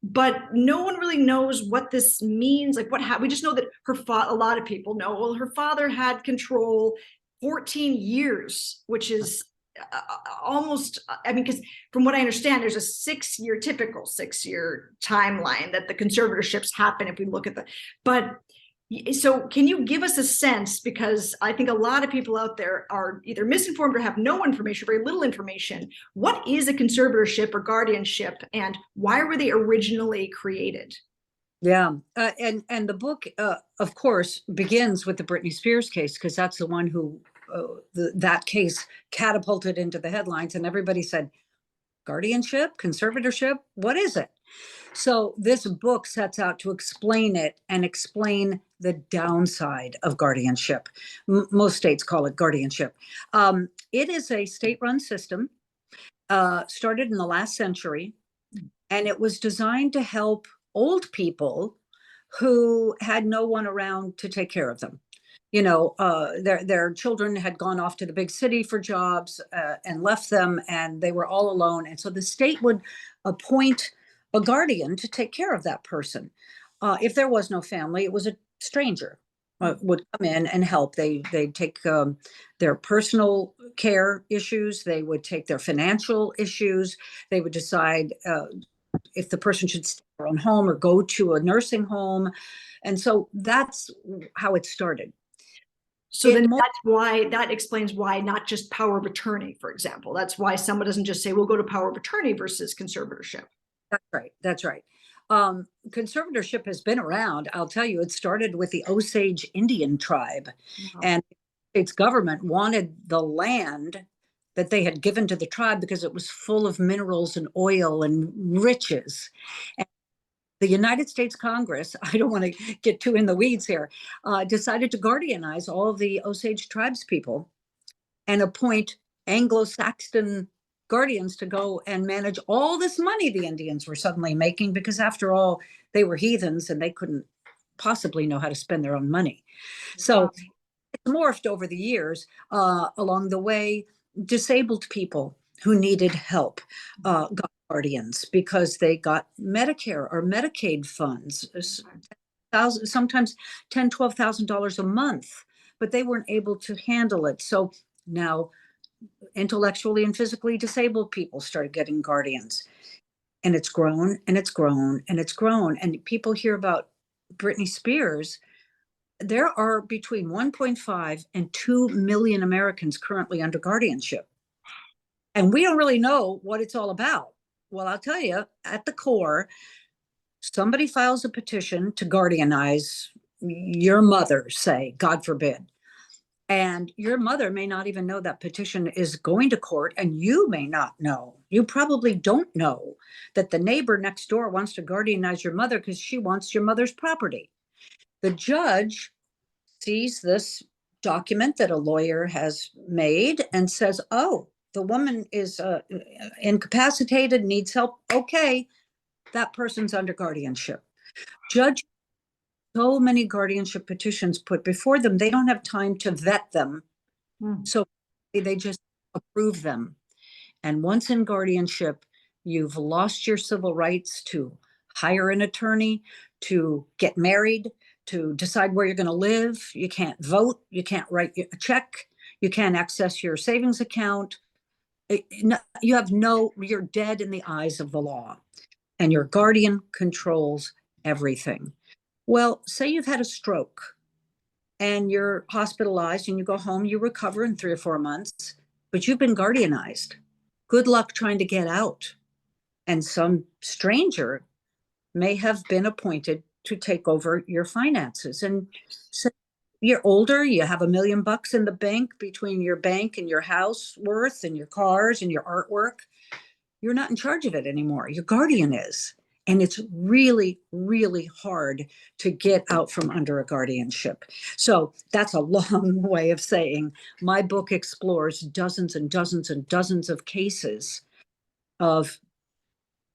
But no one really knows what this means. Like we just know that a lot of people know, well, her father had control 14 years, which is almost, I mean, because from what I understand, there's a typical 6-year timeline that the conservatorships happen if we look at so can you give us a sense, because I think a lot of people out there are either misinformed or have no information, very little information. What is a conservatorship or guardianship, and why were they originally created? Yeah, and the book, of course, begins with the Britney Spears case, because that's the one who that case catapulted into the headlines, and everybody said, guardianship, conservatorship, what is it? So this book sets out to explain it and explain the downside of guardianship. Most states call it guardianship. It is a state-run system, started in the last century, and it was designed to help old people who had no one around to take care of them. Their children had gone off to the big city for jobs and left them, and they were all alone. And so the state would appoint a guardian to take care of that person. If there was no family, it was a stranger would come in and help. They'd take their personal care issues. They would take their financial issues. They would decide if the person should stay in their own home or go to a nursing home. And so that's how it started. So then that explains why not just power of attorney, for example. That's why someone doesn't just say, we'll go to power of attorney versus conservatorship. That's right. Conservatorship has been around. I'll tell you, it started with the Osage Indian tribe. Wow. And the state's government wanted the land that they had given to the tribe because it was full of minerals and oil and riches. And the United States Congress, I don't want to get too in the weeds here, decided to guardianize all of the Osage tribes people and appoint Anglo-Saxon guardians to go and manage all this money the Indians were suddenly making, because after all, they were heathens and they couldn't possibly know how to spend their own money. So it's morphed over the years. Along the way, disabled people who needed help got guardians because they got Medicare or Medicaid funds, sometimes $10,000, $12,000 a month, but they weren't able to handle it. So now intellectually and physically disabled people started getting guardians, and it's grown and it's grown and it's grown. And people hear about Britney Spears. There are between 1.5 and 2 million Americans currently under guardianship. And we don't really know what it's all about. Well, I'll tell you, at the core, somebody files a petition to guardianize your mother, say, God forbid. And your mother may not even know that petition is going to court, and you may not know. You probably don't know that the neighbor next door wants to guardianize your mother because she wants your mother's property. The judge sees this document that a lawyer has made and says, oh, the woman is incapacitated, needs help. Okay, that person's under guardianship. Judge, so many guardianship petitions put before them, they don't have time to vet them. So they just approve them. And once in guardianship, you've lost your civil rights to hire an attorney, to get married, to decide where you're going to live. You can't vote. You can't write a check. You can't access your savings account. You have you're dead in the eyes of the law, and your guardian controls everything. Well, say you've had a stroke and you're hospitalized and you go home, you recover in 3 or 4 months, but you've been guardianized. Good luck trying to get out. And some stranger may have been appointed to take over your finances. And so you're older, you have $1 million in the bank between your bank and your house worth and your cars and your artwork. You're not in charge of it anymore. Your guardian is. And it's really, really hard to get out from under a guardianship. So that's a long way of saying my book explores dozens and dozens and dozens of cases of,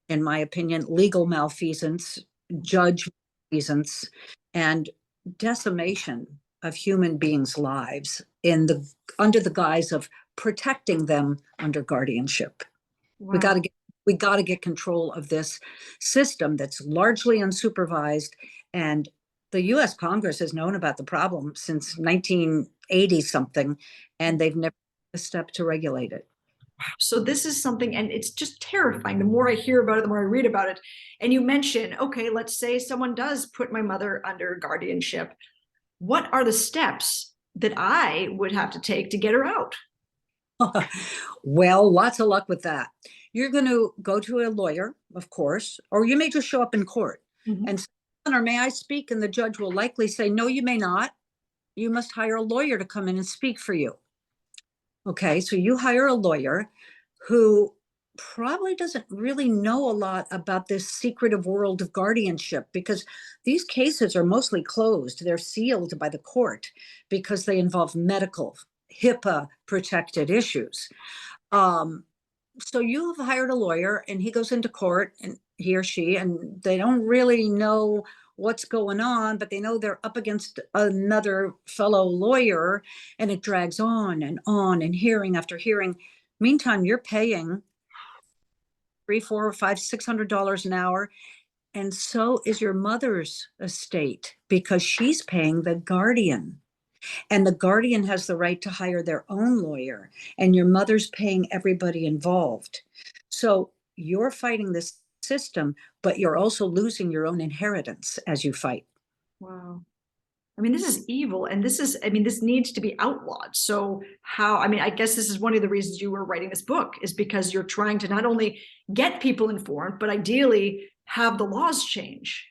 in my opinion, legal malfeasance, judge malfeasance, and decimation of human beings' lives under the guise of protecting them under guardianship. Wow. We got to get control of this system that's largely unsupervised. And the US Congress has known about the problem since 1980 something, and they've never taken a step to regulate it. So this is something, and it's just terrifying. The more I hear about it, the more I read about it. And you mention, okay, let's say someone does put my mother under guardianship. What are the steps that I would have to take to get her out? Well, lots of luck with that. You're going to go to a lawyer, of course, or you may just show up in court and say, or may I speak? And the judge will likely say, no, you may not. You must hire a lawyer to come in and speak for you. Okay, so you hire a lawyer who probably doesn't really know a lot about this secretive world of guardianship, because these cases are mostly closed. They're sealed by the court because they involve medical, HIPAA protected issues. So you have hired a lawyer and he goes into court, and he or she, and they don't really know what's going on, but they know they're up against another fellow lawyer, and it drags on and hearing after hearing. Meantime, you're paying $300, $400, $500, $600 an hour. And so is your mother's estate, because she's paying the guardian. And the guardian has the right to hire their own lawyer, and your mother's paying everybody involved. So you're fighting this system, but you're also losing your own inheritance as you fight. Wow. I mean, this is evil, and this needs to be outlawed. So I guess this is one of the reasons you were writing this book, is because you're trying to not only get people informed, but ideally have the laws change.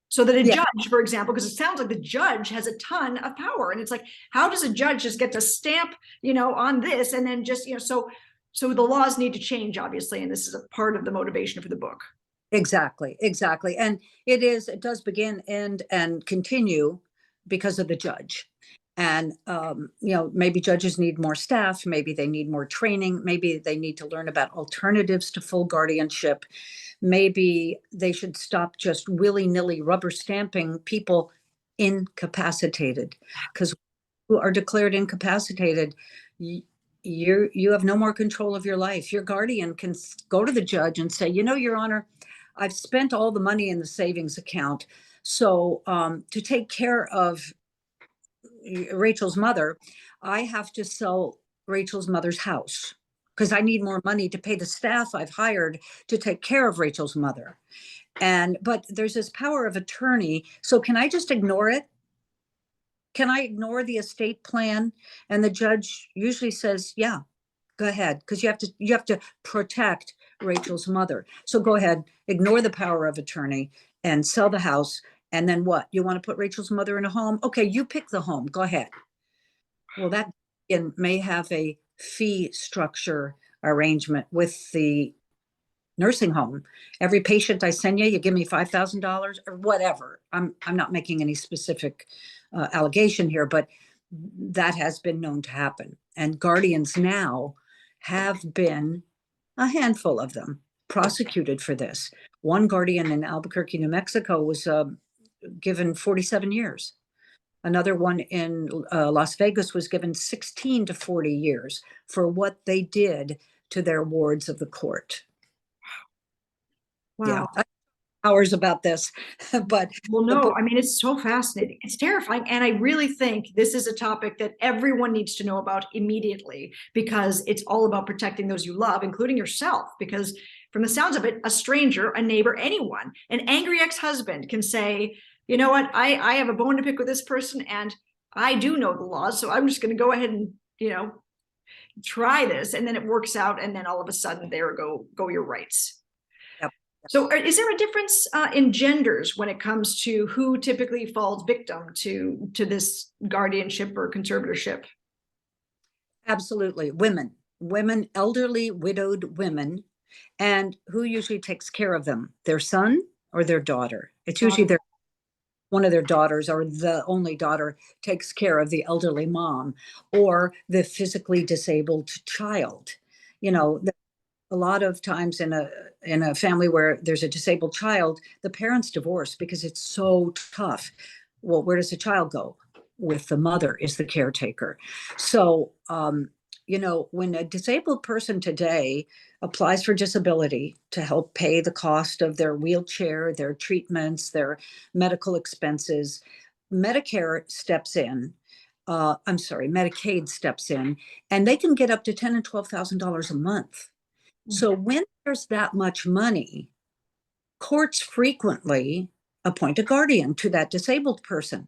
So that a judge, for example, because it sounds like the judge has a ton of power, and it's like, how does a judge just get to stamp, on this, and then just, so the laws need to change, obviously, and this is a part of the motivation for the book. Exactly. And it does begin, end, and continue because of the judge. And, maybe judges need more staff, maybe they need more training, maybe they need to learn about alternatives to full guardianship. Maybe they should stop just willy-nilly rubber stamping people incapacitated, because who are declared incapacitated, you have no more control of your life. Your guardian can go to the judge and say, Your Honor, I've spent all the money in the savings account. So to take care of Rachel's mother, I have to sell Rachel's mother's house because I need more money to pay the staff I've hired to take care of Rachel's mother. But there's this power of attorney. So can I just ignore it? Can I ignore the estate plan? And the judge usually says, yeah, go ahead, because you have to protect Rachel's mother. So go ahead, ignore the power of attorney and sell the house. And then what? You want to put Rachel's mother in a home? Okay, you pick the home. Go ahead. Well, that guardian may have a fee structure arrangement with the nursing home. Every patient I send you, you give me $5,000 or whatever. I'm not making any specific allegation here, but that has been known to happen. And guardians now have been, a handful of them, prosecuted for this. One guardian in Albuquerque, New Mexico was given 47 years. Another one in Las Vegas was given 16 to 40 years for what they did to their wards of the court. Wow. Yeah, hours about this, but Well, the no, book, I mean, it's so fascinating. It's terrifying. And I really think this is a topic that everyone needs to know about immediately, because it's all about protecting those you love, including yourself. Because from the sounds of it, a stranger, a neighbor, anyone, an angry ex-husband can say, you know what, I have a bone to pick with this person, and I do know the laws, so I'm just going to go ahead and, try this. And then it works out. And then all of a sudden, there go your rights. yeah, So is there a difference in genders when it comes to who typically falls victim to this guardianship or conservatorship? absolutely. Women, elderly, widowed women, and who usually takes care of them? Their son or their daughter? It's usually one of their daughters, or the only daughter takes care of the elderly mom or the physically disabled child. You know, a lot of times in a family where there's a disabled child, the parents divorce because it's so tough. Well, where does the child go? With the mother is the caretaker. So when a disabled person today applies for disability to help pay the cost of their wheelchair, their treatments, their medical expenses, Medicare steps in. I'm sorry, Medicaid steps in, and they can get up to $10,000 and $12,000 a month. So when there's that much money, courts frequently appoint a guardian to that disabled person.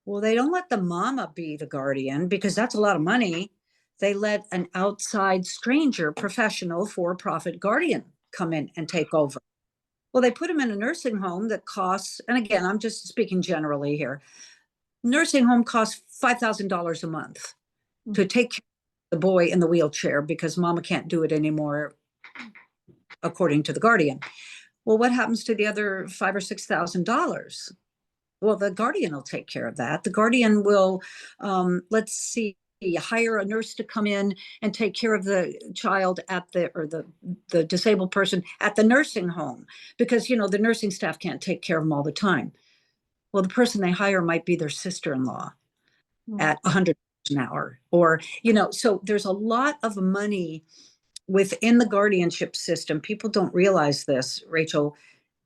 Well, they don't let the mama be the guardian because that's a lot of money. They let an outside stranger, professional, for-profit guardian come in and take over. Well, they put him in a nursing home that costs, and again, I'm just speaking generally here, nursing home costs $5,000 a month to take care of the boy in the wheelchair because mama can't do it anymore, according to the guardian. Well, what happens to the other $5,000 or $6,000? Well, the guardian will take care of that. The guardian will, let's see, hire a nurse to come in and take care of the child the disabled person at the nursing home, because the nursing staff can't take care of them all the time. Well, the person they hire might be their sister-in-law at $100 an hour, or so there's a lot of money within the guardianship system. People don't realize this, Rachel.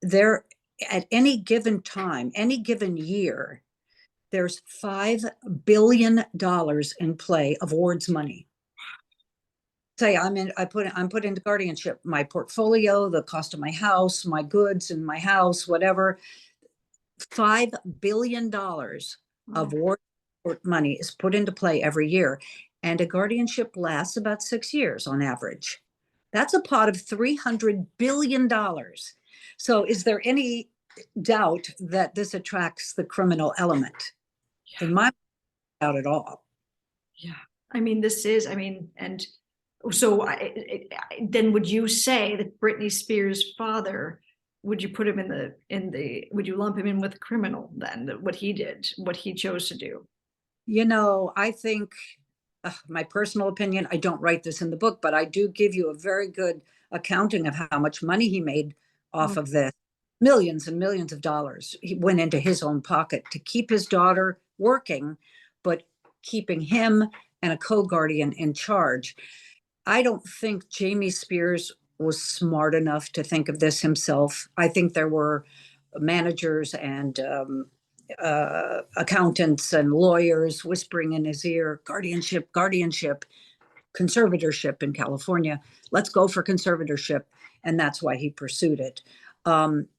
There, at any given time, any given year, there's $5 billion in play of awards money. Say I'm put into guardianship, my portfolio, the cost of my house, my goods in my house, whatever. $5 billion of award money is put into play every year. And a guardianship lasts about 6 years on average. That's a pot of $300 billion. So is there any doubt that this attracts the criminal element? In my doubt at all. Yeah. I mean, and so then would you say that Britney Spears' father, would you put him would you lump him in with criminal then, what he did, what he chose to do? I think, my personal opinion, I don't write this in the book, but I do give you a very good accounting of how much money he made off of this. Millions and millions of dollars he went into his own pocket to keep his daughter working, but keeping him and a co-guardian in charge. I don't think Jamie Spears was smart enough to think of this himself. I think there were managers and accountants and lawyers whispering in his ear, guardianship, conservatorship in California. Let's go for conservatorship. And that's why he pursued it.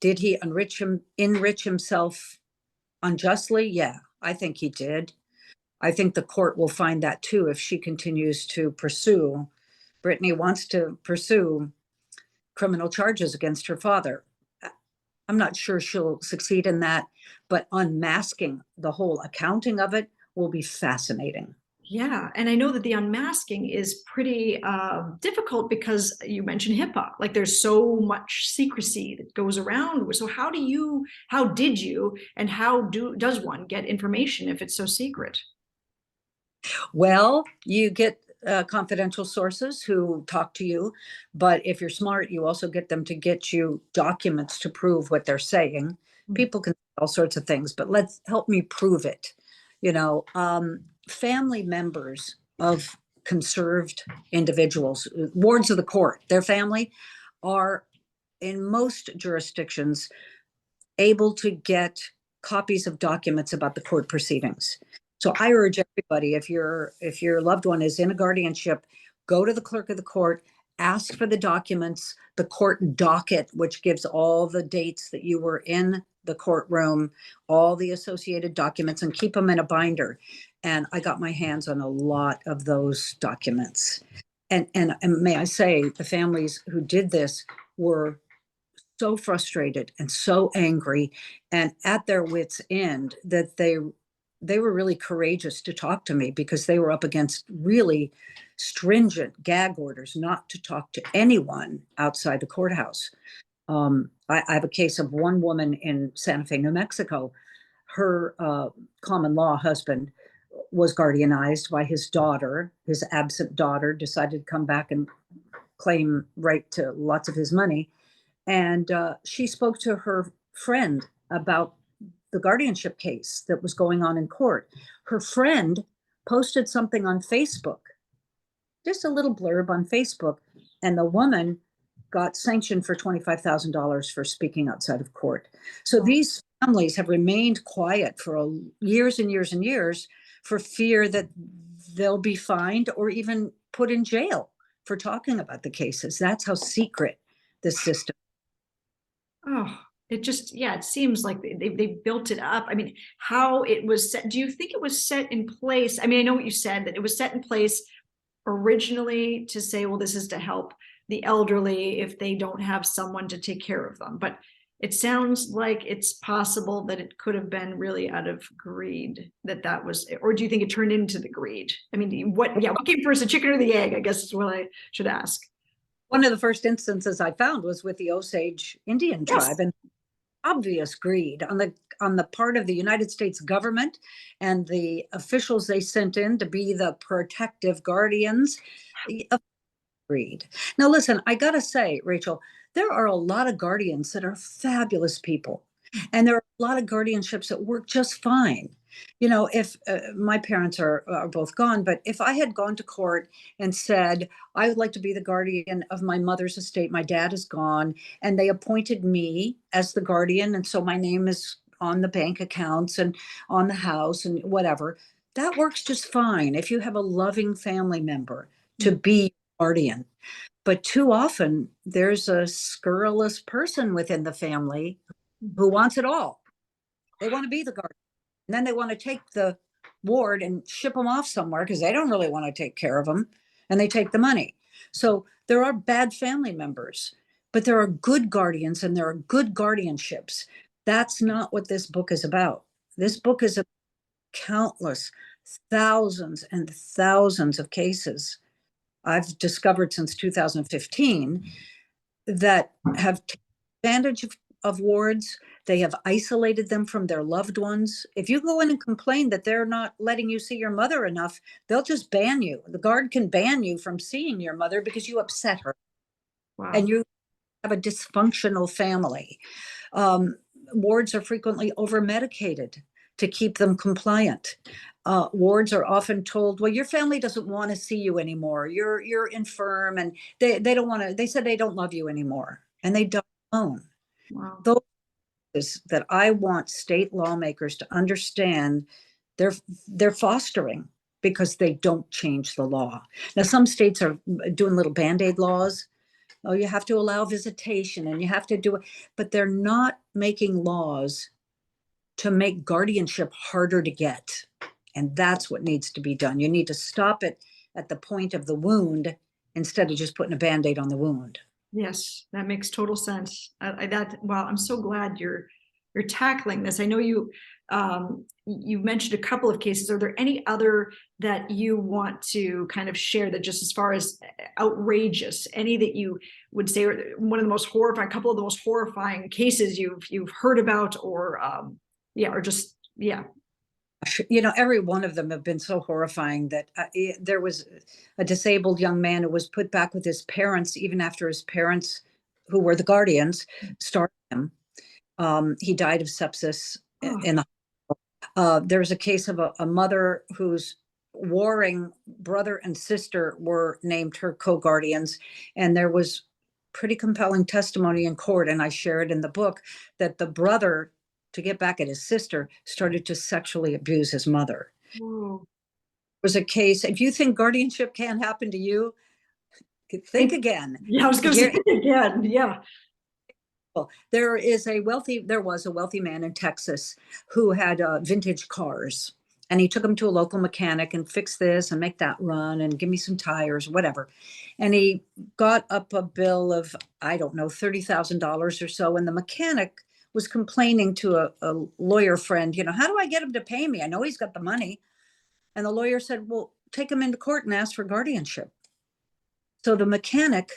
Did he enrich himself unjustly? Yeah, I think he did. I think the court will find that too if she continues to pursue. Brittany wants to pursue criminal charges against her father. I'm not sure she'll succeed in that, but unmasking the whole accounting of it will be fascinating. Yeah, and I know that the unmasking is pretty difficult because you mentioned HIPAA. Like there's so much secrecy that goes around. So how did you, and does one get information if it's so secret? Well, you get confidential sources who talk to you, but if you're smart, you also get them to get you documents to prove what they're saying. People can say all sorts of things, but let's help me prove it. Family members of conserved individuals, wards of the court, their family are in most jurisdictions able to get copies of documents about the court proceedings. So I urge everybody, if your loved one is in a guardianship, go to the clerk of the court, ask for the documents, the court docket, which gives all the dates that you were in the courtroom, all the associated documents, and keep them in a binder. And I got my hands on a lot of those documents. And may I say, the families who did this were so frustrated and so angry and at their wits' end that they were really courageous to talk to me, because they were up against really stringent gag orders not to talk to anyone outside the courthouse. I have a case of one woman in Santa Fe, New Mexico. Her common law husband was guardianized by his daughter. His absent daughter decided to come back and claim right to lots of his money. And she spoke to her friend about the guardianship case that was going on in court. Her friend posted something on Facebook, just a little blurb on Facebook, and the woman got sanctioned for $25,000 for speaking outside of court. So these families have remained quiet for years and years and years for fear that they'll be fined or even put in jail for talking about the cases. That's how secret this system. Oh, it seems like they built it up. I mean, how it was set. Do you think it was set in place? I mean, I know what you said, that it was set in place originally to say, well, this is to help the elderly if they don't have someone to take care of them. But it sounds like it's possible that it could have been really out of greed, that was, or do you think it turned into the greed? I mean, what came first, the chicken or the egg, I guess is what I should ask. One of the first instances I found was with the Osage Indian tribe, and obvious greed on the part of the United States government and the officials they sent in to be the protective guardians of greed. Now, listen, I gotta say, Rachel, there are a lot of guardians that are fabulous people, and there are a lot of guardianships that work just fine. If my parents are both gone, but if I had gone to court and said, I would like to be the guardian of my mother's estate, my dad is gone, and they appointed me as the guardian, and so my name is on the bank accounts and on the house and whatever, that works just fine if you have a loving family member to be guardian. But too often, there's a scurrilous person within the family who wants it all. They want to be the guardian. And then they want to take the ward and ship them off somewhere because they don't really want to take care of them. And they take the money. So there are bad family members, but there are good guardians and there are good guardianships. That's not what this book is about. This book is about countless, thousands and thousands of cases I've discovered since 2015 that have taken advantage of wards. They have isolated them from their loved ones. If you go in and complain that they're not letting you see your mother enough, they'll just ban you. The guard can ban you from seeing your mother because you upset her. Wow. And you have a dysfunctional family. Wards are frequently over-medicated to keep them compliant. Wards are often told, well, your family doesn't want to see you anymore. You're infirm, and they don't want to, they said they don't love you anymore, and they die alone. Wow. Those is that I want state lawmakers to understand they're fostering because they don't change the law. Now, some states are doing little Band-Aid laws. Oh, you have to allow visitation and you have to do it, but they're not making laws to make guardianship harder to get. And that's what needs to be done. You need to stop it at the point of the wound instead of just putting a Band-Aid on the wound. Yes, that makes total sense. Wow, I'm so glad you're you're tackling this. I know you mentioned a couple of cases. Are there any other that you want to kind of share, that just as far as outrageous, any that you would say are one of the most horrifying, couple of the most horrifying cases you've heard about, or or just every one of them have been so horrifying that there was a disabled young man who was put back with his parents even after his parents, who were the guardians, started him. He died of sepsis in the there's a case of a mother whose warring brother and sister were named her co-guardians, and there was pretty compelling testimony in court, and I share it in the book, that the brother, to get back at his sister, started to sexually abuse his mother. Whoa. There was a case, if you think guardianship can't happen to you, think again. Yeah, I was going to say again. Yeah. There was a wealthy man in Texas who had vintage cars, and he took them to a local mechanic and fix this and make that run and give me some tires, whatever. And he got up a bill of, I don't know, $30,000 or so. And the mechanic was complaining to a lawyer friend, how do I get him to pay me? I know he's got the money. And the lawyer said, well, take him into court and ask for guardianship. So the mechanic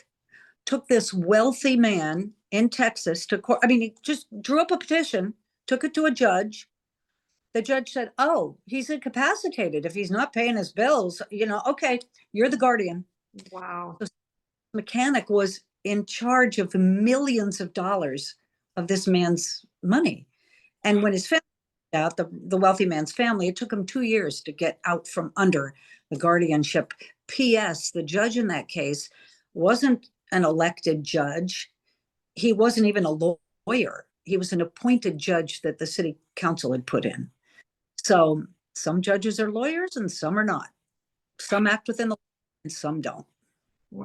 took this wealthy man in Texas to court. I mean, he just drew up a petition, took it to a judge. The judge said, oh, he's incapacitated. If he's not paying his bills, okay, you're the guardian. Wow. The mechanic was in charge of millions of dollars of this man's money. And when his family got out, the wealthy man's family, it took him 2 years to get out from under the guardianship. P.S. The judge in that case wasn't an elected judge. He wasn't even a lawyer. He was an appointed judge that the city council had put in. So some judges are lawyers and some are not. Some act within the law and some don't.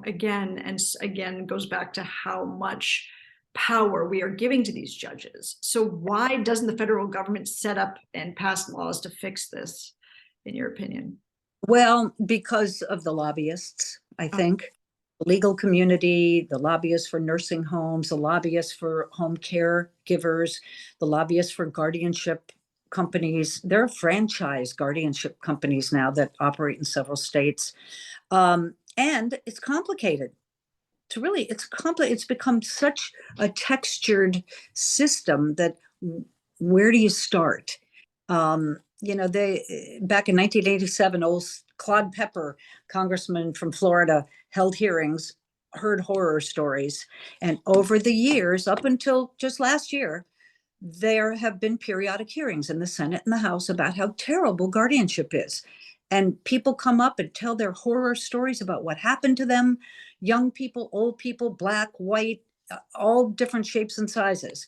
Again, goes back to how much power we are giving to these judges. So why doesn't the federal government set up and pass laws to fix this, in your opinion? Well, because of the lobbyists, I think. The legal community, the lobbyists for nursing homes, the lobbyists for home care givers, the lobbyists for guardianship companies. There are franchise guardianship companies now that operate in several states. And it's complicated. It's become such a textured system that where do you start? Back in 1987, old Claude Pepper, congressman from Florida, held hearings, heard horror stories. And over the years, up until just last year, there have been periodic hearings in the Senate and the House about how terrible guardianship is. And people come up and tell their horror stories about what happened to them, young people, old people, black, white, all different shapes and sizes.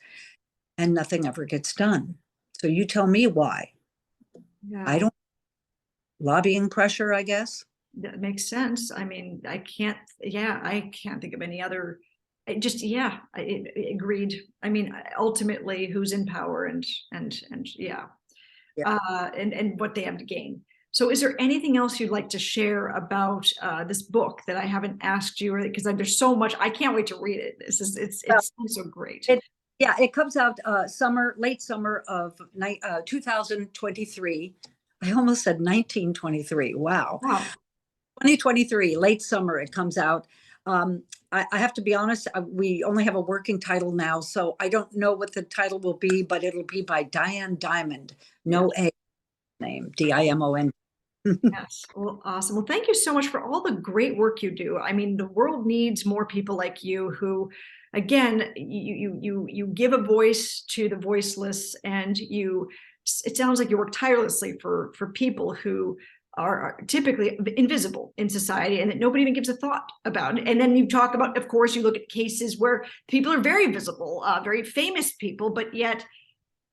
And nothing ever gets done. So you tell me why. Yeah. I don't, lobbying pressure, I guess. That makes sense. I mean, I can't think of any other. I agreed. I mean, ultimately, who's in power and what they have to gain. So is there anything else you'd like to share about this book that I haven't asked you, because there's so much, I can't wait to read it. It's so great. It comes out late summer of 2023. I almost said 1923. Wow. 2023, late summer, it comes out. I have to be honest, we only have a working title now, so I don't know what the title will be, but it'll be by Diane Dimond. No A name, Dimond. Yes. Well, awesome. Well, thank you so much for all the great work you do. I mean, the world needs more people like you who, again, you give a voice to the voiceless, and it sounds like you work tirelessly for people who are typically invisible in society and that nobody even gives a thought about. And then you talk about, of course, you look at cases where people are very visible, very famous people, but yet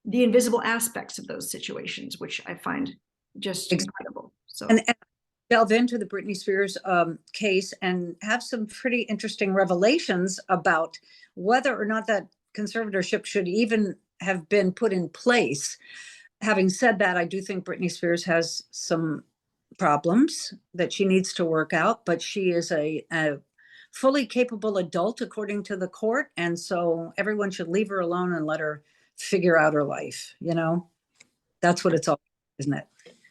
the invisible aspects of those situations, which I find just incredible. So and delve into the Britney Spears case and have some pretty interesting revelations about whether or not that conservatorship should even have been put in place. Having said that, I do think Britney Spears has some problems that she needs to work out, but she is a fully capable adult according to the court, and so everyone should leave her alone and let her figure out her life, you know? That's what it's all, isn't it?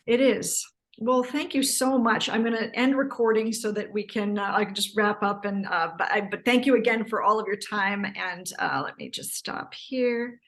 It is. Well, thank you so much. I'm going to end recording so that we can, I can just wrap up, and but thank you again for all of your time. And let me just stop here.